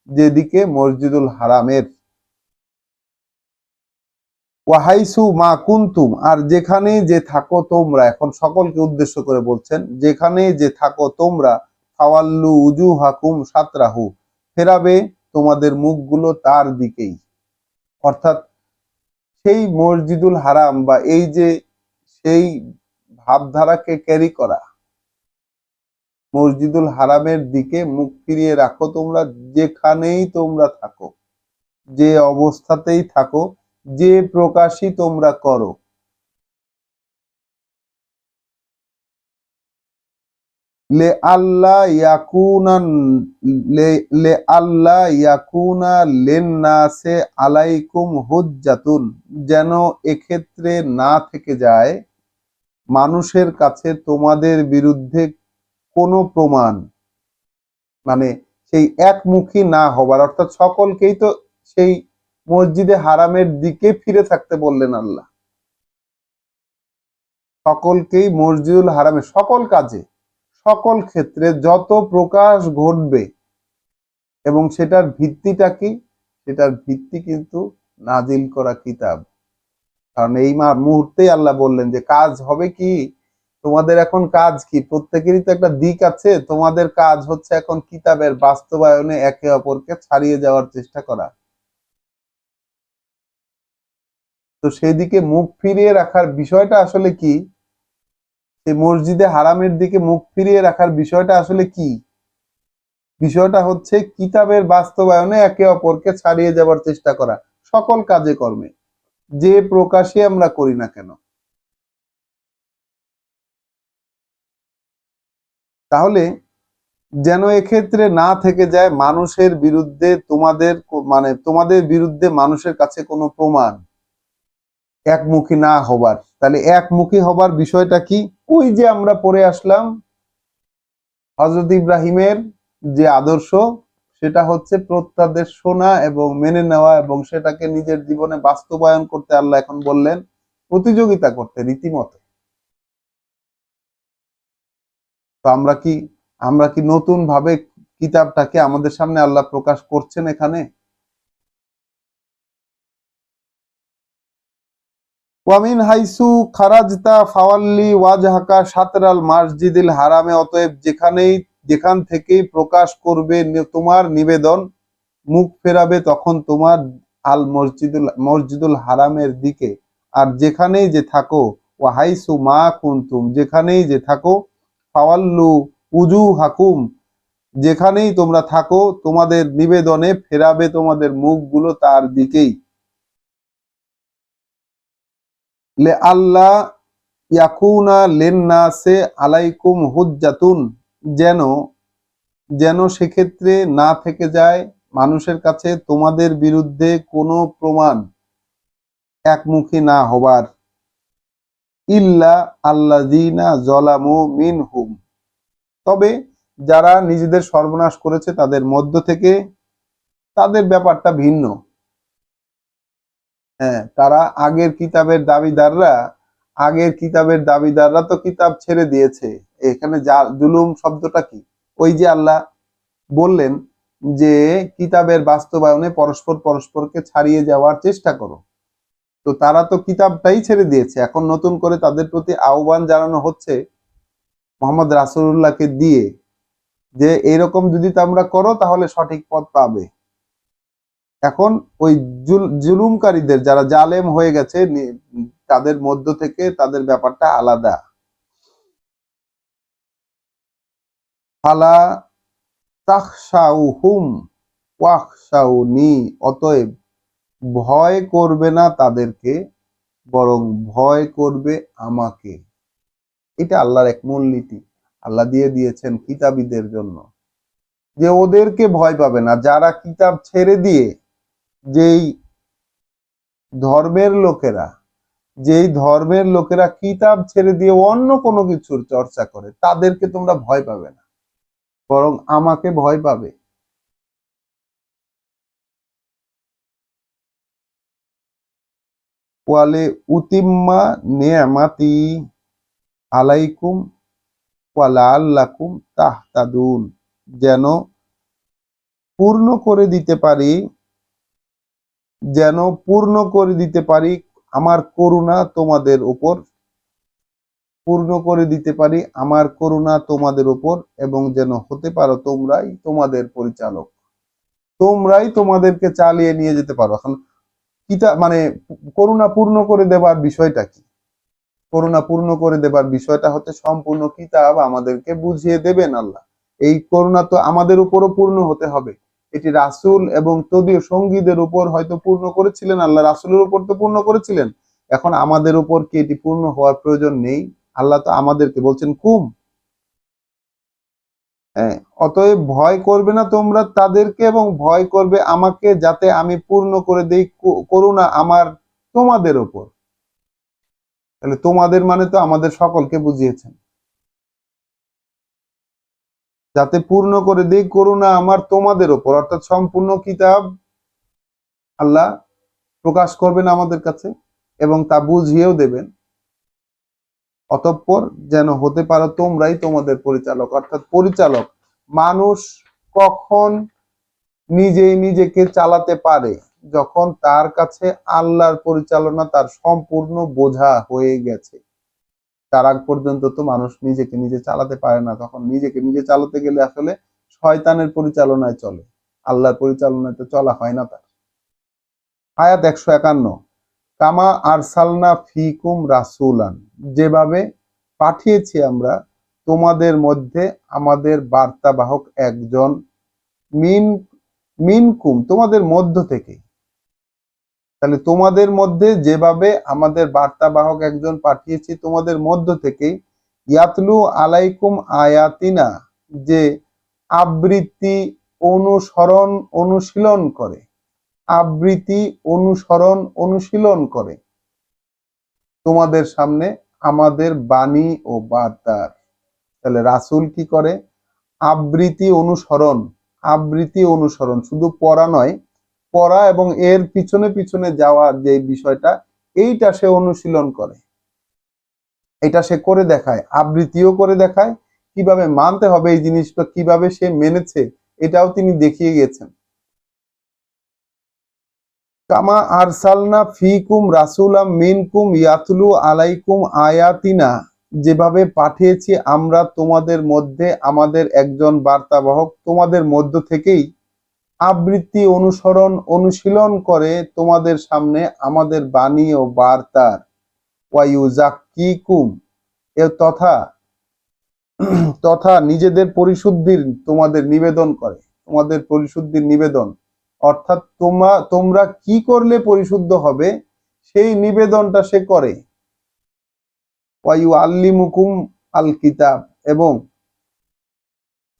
যেদিকে মসজিদুল হারামের। ওয়াহাইসু মা কুনতুম, আর যেখানে যে থাকো তোমরা, এখন সকলকে উদ্দেশ্য করে বলছেন, যেখানে যে থাকো তোমরা, ফাওয়াল্লু উজুহাকুম সাতরাহু, ফেরাবে তোমাদের মুখগুলো তার দিকেই, অর্থাৎ সেই মসজিদুল হারাম, বা এই যে সেই ভাবধারাকে ক্যারি করা, মসজিদুল হারামের দিকে মুখ ফিরিয়ে রাখো তোমরা, যেখানেই তোমরা থাকো, যে অবস্থাতেই থাকো, যে প্রকাশই তোমরা করো। লে আল্লাহ ইয়াকুনা লে আল্লাহ ইয়াকুনা লিন্নাসে আলাইকুম হুজ্জাতুন, যেন এক্ষেত্রে না থেকে যায় মানুষের কাছে তোমাদের বিরুদ্ধে কোনো প্রমাণ, মানে সেই একমুখী না হবার, অর্থাৎ সকলকেই তো সেই মসজিদে হারামের দিকে ফিরে থাকতে বললেন আল্লাহ, সকলকেই মসজিদুল হারামে সকল কাজে সকল ক্ষেত্রে যত প্রকাশ ঘটবে, এবং সেটার ভিত্তিটা কি? সেটার ভিত্তি কিন্তু নাজিল করা কিতাব। কারণ এই মুহূর্তেই আল্লাহ বললেন যে কাজ হবে কি, তোমাদের এখন কাজ কি? প্রত্যেকেরই তো একটা দিক আছে। তোমাদের কাজ হচ্ছে এখন কিতাবের বাস্তবায়নে একে অপরকে ছাড়িয়ে যাওয়ার চেষ্টা করা। তো সেদিকে মুখ ফিরিয়ে রাখার বিষয়টা আসলে কি? সেই মসজিদে হারামের দিকে মুখ ফিরিয়ে রাখার বিষয়টা আসলে কি? বিষয়টা হচ্ছে কিতাবের বাস্তবায়নে একে অপরকে ছাড়িয়ে যাওয়ার চেষ্টা করা, সকল কাজে কর্মে, যে প্রকাশে আমরা করি না কেন। তাহলে যেন এক্ষেত্রে না থেকে যায় মানুষের বিরুদ্ধে তোমাদের, মানে তোমাদের বিরুদ্ধে মানুষের কাছে কোনো প্রমাণ, একমুখী না হবার। তাহলে একমুখী হবার বিষয়টা কি? ওই যে আমরা পড়ে আসলাম হযরত ইব্রাহিমের যে আদর্শ, সেটা হচ্ছে প্রত্যাদেশ শোনা এবং মেনে নেওয়া, এবং সেটাকে নিজের জীবনে বাস্তবায়ন করতে আল্লাহ এখন বললেন প্রতিযোগিতা করতে রীতিমতো। তো আমরা কি নতুন ভাবে কিতাবটাকে আমাদের সামনে আল্লাহ প্রকাশ করছেন এখানে? ওয়ামিন হাইসু খারাজতা ফাওয়াল্লি ওয়াজহাকা শাতরাল মাসজিদিল হারামে, অতএব যেখান থেকেই প্রকাশ করবে তোমার নিবেদন, মুখ ফেরাবে তখন তোমার মসজিদুল হারামের দিকে। আর যেখানেই যে থাকো, ও হাইসু মা কুনতুম, যেখানেই যে থাকো, ফাওয়াল্লু উজু হাকুম, যেখানেই তোমরা থাকো তোমাদের নিবেদনে ফেরাবে তোমাদের মুখগুলো তার দিকেই। লে আল্লাহ ইয়াকুনা লিন্নাসে আলাইকুম হুজ্জাতুন, যেন যেন সেক্ষেত্রে না থেকে যায় মানুষের কাছে তোমাদের বিরুদ্ধে কোনো প্রমাণ, একমুখী না হবার। ইল্লা আল্লাযীনা যালামু মিনহুম, তবে যারা নিজেদের সর্বনাশ করেছে তাদের মধ্য থেকে, তাদের ব্যাপারটা ভিন্ন। হ্যাঁ, তারা আগের কিতাবের দাবিদাররা তো কিতাব ছেড়ে দিয়েছে। এখানে যা জুলুম শব্দটা কি? ওই যে আল্লাহ বললেন যে কিতাবের বাস্তবায়নে পরস্পর পরস্পরকে ছাড়িয়ে যাওয়ার চেষ্টা করো। তো তারা তো কিতাবটাই ছেড়ে দিয়েছে, এখন নতুন করে তাদের প্রতি আহ্বান জানানো হচ্ছে মোহাম্মদ রাসূলুল্লাহকে দিয়ে, যে এইরকম যদি তোমরা করো তাহলে সঠিক পথ পাবে। এখন ওই জুলুমকারীদের, যারা জালেম হয়ে গেছে, তাদের মধ্য থেকে তাদের ব্যাপারটা আলাদা। ফালা তাখশাউহুম ওয়াখশাউনি, অতএব ভয় করবে না তাদেরকে, বরং ভয় করবে আমাকে। এটা আল্লাহর এক মূলনীতি আল্লাহ দিয়ে দিয়েছেন কিতাবীদের জন্য, যে ওদেরকে ভয় পাবে না যারা কিতাব ছেড়ে দিয়ে, যেই ধর্মের লোকেরা কিতাব ছেড়ে দিয়ে অন্য কোনো কিছুর চর্চা করে, তাদেরকে তোমরা ভয় পাবে না, বরং আমাকে ভয় পাবে। ওয়ালে উতিম্মা নিয়ামাতি আলাইকুম ওয়া লাআল্লাকুম তাহতাদুন, যেন পূর্ণ করে দিতে পারি, যেন পূর্ণ করে দিতে পারি আমার করুণা তোমাদের উপর, পূর্ণ করে দিতে পারি আমার করুণা তোমাদের উপর, এবং যেন হতে পারো তোমরাই তোমাদের পরিচালক, তোমরাই তোমাদেরকে চালিয়ে নিয়ে যেতে পারো। এখন মানে করুণা পূর্ণ করে দেবার বিষয়টা কি? করুণা পূর্ণ করে দেবার বিষয়টা হচ্ছে সম্পূর্ণ কিতাব আমাদেরকে বুঝিয়ে দেবেন আল্লাহ। এই করুণা তো আমাদের উপরও পূর্ণ হতে হবে, এটি রাসূল এবং তদীয় সঙ্গীদের উপর হয়তো পূর্ণ করেছিলেন, আল্লাহ রাসূলের উপর তো পূর্ণ করেছিলেন, এখন আমাদের উপর কি এটি পূর্ণ হওয়ার প্রয়োজন নেই? আল্লাহ তো আমাদেরকে বলছেন কুম। হ্যাঁ, অতএব ভয় করবে না তোমরা তাদেরকে এবং ভয় করবে আমাকে, যাতে আমি পূর্ণ করে দেই করুণা আমার তোমাদের উপর। তাহলে তোমাদের মানে তো আমাদের সকলকে বুঝিয়েছেন, যাতে পূর্ণ করে দেই করুণা আমার তোমাদের উপর, অর্থাৎ সম্পূর্ণ কিতাব আল্লাহ প্রকাশ করবেন আমাদের কাছে এবং তা বুঝিয়েও দেবেন। অতঃপর যেন হতে পারো তোমরাই তোমাদের পরিচালক, অর্থাৎ পরিচালক। মানুষ কখন নিজেই নিজেকে চালাতে পারে? যখন তার কাছে আল্লাহর পরিচালনা তার সম্পূর্ণ বোঝা হয়ে গেছে। তার আগ পর্যন্ত তো মানুষ নিজেকে নিজে চালাতে পারে না, তখন নিজেকে নিজে চালাতে গেলে আসলে শয়তানের পরিচালনায় চলে, আল্লাহর পরিচালনায় তো চলা হয় না তার। আয়াত 151, কামা আরসালনা ফিকুম রাসূলান, যেভাবে পাঠিয়েছি আমরা তোমাদের মধ্যে আমাদের বার্তাবাহক একজন, মিন মিনকুম তোমাদের মধ্য থেকে। তাহলে তোমাদের মধ্যে যেভাবে আমাদের বার্তাবাহক একজন পাঠিয়েছি তোমাদের মধ্য থেকে, ইয়াতলু আলাইকুম আয়াতিনা, যে আবৃত্তি অনুসরণ অনুশীলন করে, আবৃত্তি অনুসরণ অনুশীলন করে তোমাদের সামনে আমাদের বাণী ও বার্তার। তাহলে রাসূল কি করে? আবৃত্তি অনুসরণ, আবৃত্তি অনুসরণ, শুধু পড়া নয়, পড়া এবং এর পিছনে পিছনে যাওয়ার যে বিষয়টা, এইটা সে অনুশীলন করে, এটা সে করে দেখায়, আবৃত্তিও করে দেখায়, কিভাবে মানতে হবে এই জিনিসটা, কিভাবে সে মেনেছে এটাও তিনি দেখিয়ে গেছেন। কামা আরসালনা ফিকুম রাসূলাম মিনকুম ইয়াতলু আলাইকুম আয়াতিনা, যেভাবে পাঠিয়েছি আমরা তোমাদের মধ্যে আমাদের একজন বার্তাবাহক তোমাদের মধ্য থেকেই আবৃত্তি অনুসরণ অনুশীলন করে তোমাদের সামনে আমাদের বাণী ও বার্তার। ওয়ায়ুজাক্কিকুম, এ তথা তথা নিজেদের পরিশুদ্ধির তোমাদের নিবেদন করে, তোমাদের পরিশুদ্ধির নিবেদন, অর্থাৎ তোমরা কি করলে পরিশুদ্ধ হবে সেই নিবেদনটা সে করে। ওয়ায়ু আল্লিমুকুম আল কিতাব, এবং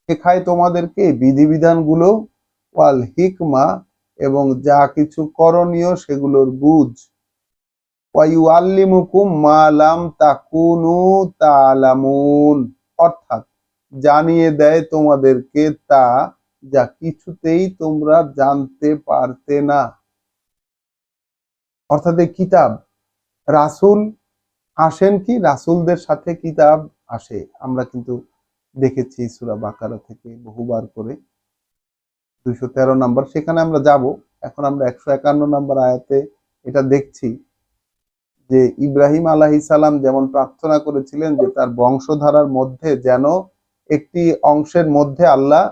শেখায় তোমাদেরকে বিধিবিধানগুলো, ওয়াল হিকমা, এবং যা কিছু করণীয় সেগুলোর বুঝ। ওয়ায়ু আল্লিমুকুম মা লাম তাকুনু তা'লামুন, অর্থাৎ জানিয়ে দেয় তোমাদেরকে তা যা কিছুতেই তোমরা জানতে পারতে না। অর্থাৎ এই কিতাব, রাসূল আসেন কি, রাসূলদের সাথে কিতাব আসে, আমরা কিন্তু দেখেছি সূরা বাকারা থেকে বহুবার করে 213 নম্বর, সেখানে আমরা যাব। এখন আমরা 151 নম্বর আয়াতে এটা দেখছি যে ইব্রাহিম আলাইহিস সালাম যেমন প্রার্থনা করেছিলেন যে তার বংশধারার মধ্যে যেন একটি অংশের মধ্যে আল্লাহ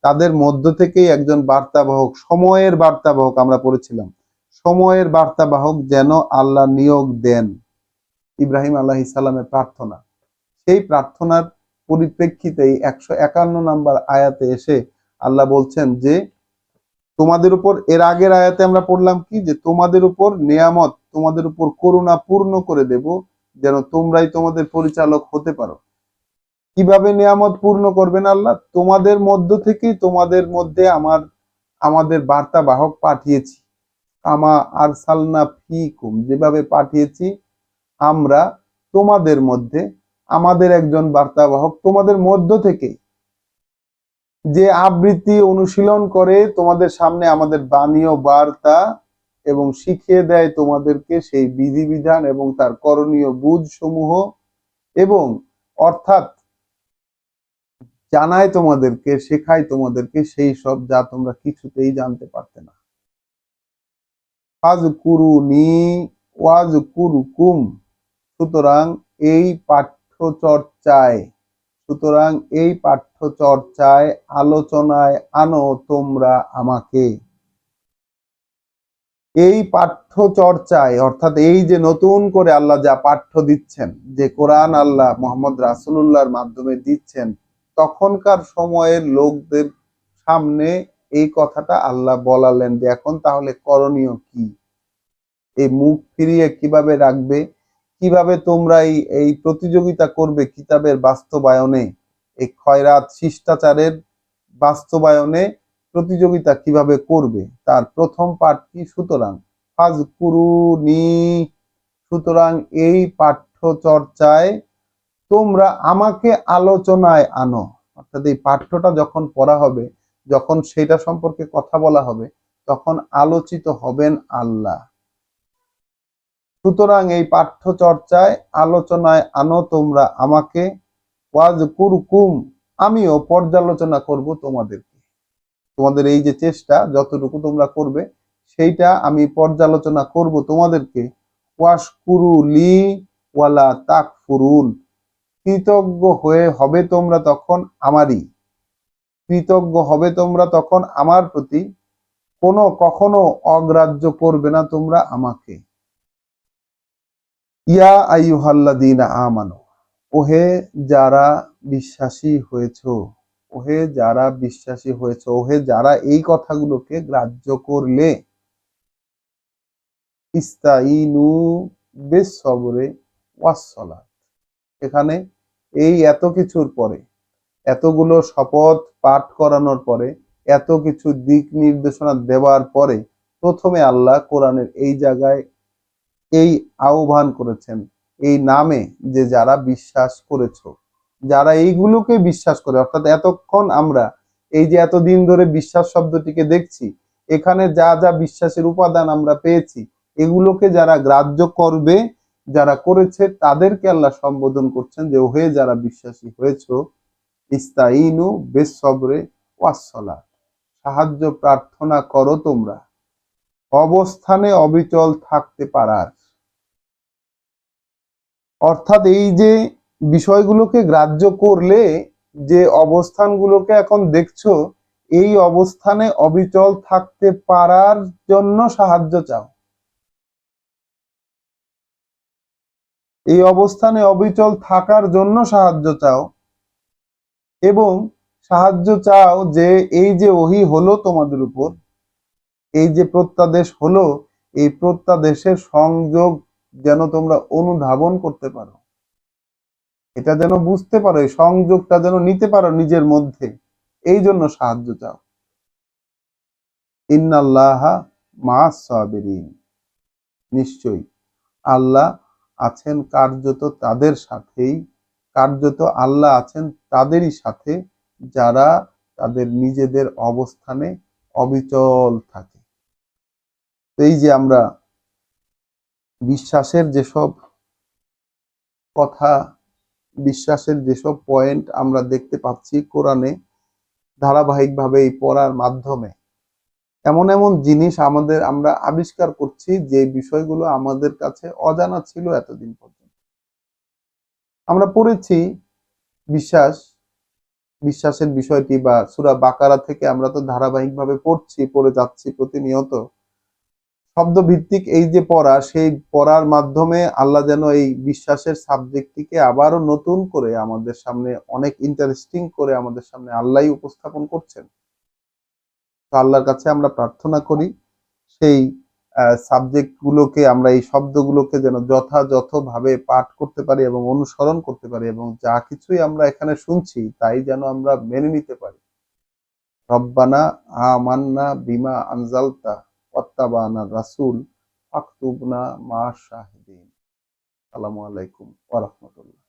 তাদের মধ্য থেকেই একজন বার্তাবাহক, সময়ের বার্তাবাহক, আমরা পড়েছিলাম সময়ের বার্তাবাহক যেন আল্লাহ নিয়োগ দেন, ইব্রাহিম আলাইহিস সালামের প্রার্থনা। সেই প্রার্থনার পরিপ্রেক্ষিতেই 151 নম্বর আয়াতে এসে আল্লাহ বলছেন যে তোমাদের উপর, এর আগের আয়াতে আমরা পড়লাম কি, যে তোমাদের উপর নিয়ামত, তোমাদের উপর করুণা পূর্ণ করে দেব যেন তোমরাই তোমাদের পরিচালক হতে পারো। কিভাবে নিয়ামত পূর্ণ করবেন আল্লাহ? তোমাদের মধ্য থেকে তোমাদের মধ্যে আমাদের বার্তাবাহক পাঠিয়েছি। আমা আরসালনা ফিকুম, যেভাবে পাঠিয়েছি আমরা তোমাদের মধ্যে আমাদের একজন বার্তাবাহক তোমাদের মধ্য থেকে, যে আবৃত্তি অনুশীলন করে তোমাদের সামনে আমাদের বাণী ও বার্তা এবং শিখিয়ে দেয় তোমাদেরকে সেই বিধিবিধান এবং তার করণীয় বুঝ সমূহ, এবং অর্থাৎ জানায় তোমাদেরকে, শেখায় তোমাদেরকে সেই সব যা তোমরা কিছুতেই জানতে পারতে না। ফাযকুরুনি ওয়াযকুরুকুম, সুতরাং এই পাঠ্য চর্চায়, সুতরাং এই পাঠ্য চর্চায়, আলোচনায় আনো তোমরা আমাকে। এই পাঠ্য চর্চায়, অর্থাৎ এই যে নতুন করে আল্লাহ যা পাঠ্য দিচ্ছেন, যে কোরআন আল্লাহ মুহাম্মদ রাসূলুল্লাহর মাধ্যমে দিচ্ছেন, তখনকার সময়ের লোকদের সামনে এই কথাটা আল্লাহ বলালেন যে এখন তাহলে করণীয় কি, এই মুখ ফিরিয়ে কিভাবে রাখবে, কিভাবে তোমরা এই প্রতিযোগিতা করবে কিতাবের বাস্তবায়নে, এই খয়রাত শিষ্টাচারের বাস্তবায়নে প্রতিযোগিতা কিভাবে করবে, তার প্রথম পাঠ কি? সুতরাং ফাজকুরুনি, সুতরাং এই পাঠ্য চর্চায় তোমরা আমাকে আলোচনায় আনো। অর্থাৎ এই পাঠ্যটা যখন পড়া হবে, যখন সেটা সম্পর্কে কথা বলা হবে, তখন আলোচিত হবেন আল্লাহ। সুতরাং এই পাঠ্য চর্চায় আলোচনায় আনো তোমরা আমাকে, ওয়াজকুরকুম, আমিও পর্যালোচনা করব তোমাদেরকে। তোমাদের এই যে চেষ্টা যতটুকু তোমরা করবে সেইটা আমি পর্যালোচনা করব তোমাদেরকে। ওয়াশকুরু লি ওয়ালা তাকফুরুন, কৃতজ্ঞ হয়ে হবে তোমরা তখন আমারই, কৃতজ্ঞ হবে তোমরা তখন আমার প্রতি, কখনো অগ্রাহ্য করবে না তোমরা আমাকে। ইয়া আইয়ুহাল্লাযীনা আমানু, ওহে যারা বিশ্বাসী হয়েছো, ওহে যারা বিশ্বাসী হয়েছো, ওহে যারা এই কথাগুলোকে গ্রাহ্য করলে, ইস্তাইনু বিস-সবরে ওয়াস-সালাত, এখানে এই এত কিছুর পরে, এতগুলো শপথ পাঠ করানোর পরে, এত কিছু দিক নির্দেশনা দেওয়ার পরে প্রথমে আল্লাহ কোরআনের এই জায়গায় এই আহ্বান করেছেন এই নামে, যে যারা বিশ্বাস করেছো, যারা এইগুলোকে বিশ্বাস করে। অর্থাৎ এতক্ষণ আমরা এই যে এতদিন ধরে বিশ্বাস শব্দটিকে দেখছি, এখানে যা যা বিশ্বাসের উপাদান আমরা পেয়েছি, এগুলোকে যারা গ্রাহ্য করবে, যারা করেছে, তাদেরকে আল্লাহ সম্বোধন করছেন যে ওহে যারা বিশ্বাসী হয়েছো, ইস্তাইনু বিস-সবরে ওয়াস-সালাত, সাহায্য প্রার্থনা করো তোমরা অবস্থানে অবিচল থাকতে পারার। অর্থাৎ এই যে বিষয়গুলোকে গ্রাহ্য করলে যে অবস্থানগুলোকে এখন দেখছো, এই অবস্থানে অবিচল থাকতে পারার জন্য সাহায্য চাও, এই অবস্থানে অবিচল থাকার জন্য সাহায্য চাও, এবং সাহায্য চাও যে এই যে ওহী হলো তোমাদের উপর, এই যে প্রত্যাদেশ হলো, এই প্রত্যাদেশের সংযোগ যেন তোমরা অনুধাবন করতে পারো, এটা যেন বুঝতে পারো, এই সংযোগটা যেন নিতে পারো নিজের মধ্যে, এই জন্য সাহায্য চাও। ইন্নাল্লাহা মা'আস সাবিরিন, নিশ্চয়ই আল্লাহ আছেন কার্যত তাদের সাথেই, কার্যত আল্লাহ আছেন তাদেরই সাথে যারা তাদের নিজেদের অবস্থানে অবিচল থাকে। এই যে আমরা বিশ্বাসের যেসব কথা, বিশ্বাসের যেসব পয়েন্ট আমরা দেখতে পাচ্ছি কোরআনে ধারাবাহিকভাবে এই পড়ার মাধ্যমে, এমন এমন জিনিস আমরা আবিষ্কার করছি যে বিষয়গুলো আমাদের কাছে অজানা ছিল এতদিন পর্যন্ত। আমরা পড়েছি বিশ্বাসের বিষয়টি, বা সূরা বাকারা থেকে আমরা তো ধারাবাহিকভাবে পড়ে যাচ্ছি প্রতিনিয়ত। শব্দভিত্তিক এই যে পড়া, সেই পড়ার মাধ্যমে আল্লাহ যেন এই বিশ্বাসের সাবজেক্টটিকে আবারও নতুন করে আমাদের সামনে, অনেক ইন্টারেস্টিং করে আমাদের সামনে আল্লাহই উপস্থাপন করছেন। তো আল্লাহর কাছে আমরা প্রার্থনা করি সেই সাবজেক্টগুলোকে, আমরা এই শব্দগুলোকে যেন যথাযথভাবে পাঠ করতে পারি এবং অনুসরণ করতে পারি, এবং যা কিছুই আমরা এখানে শুনছি তাই যেন আমরা মেনে নিতে পারি। রব্বানা আমান্না বিমা আনজালতা ওয়াত্তাবানা রাসূল ফাকতুবনা মা শাহিদিন। আসসালামু আলাইকুম ওয়া রাহমাতুল্লাহ।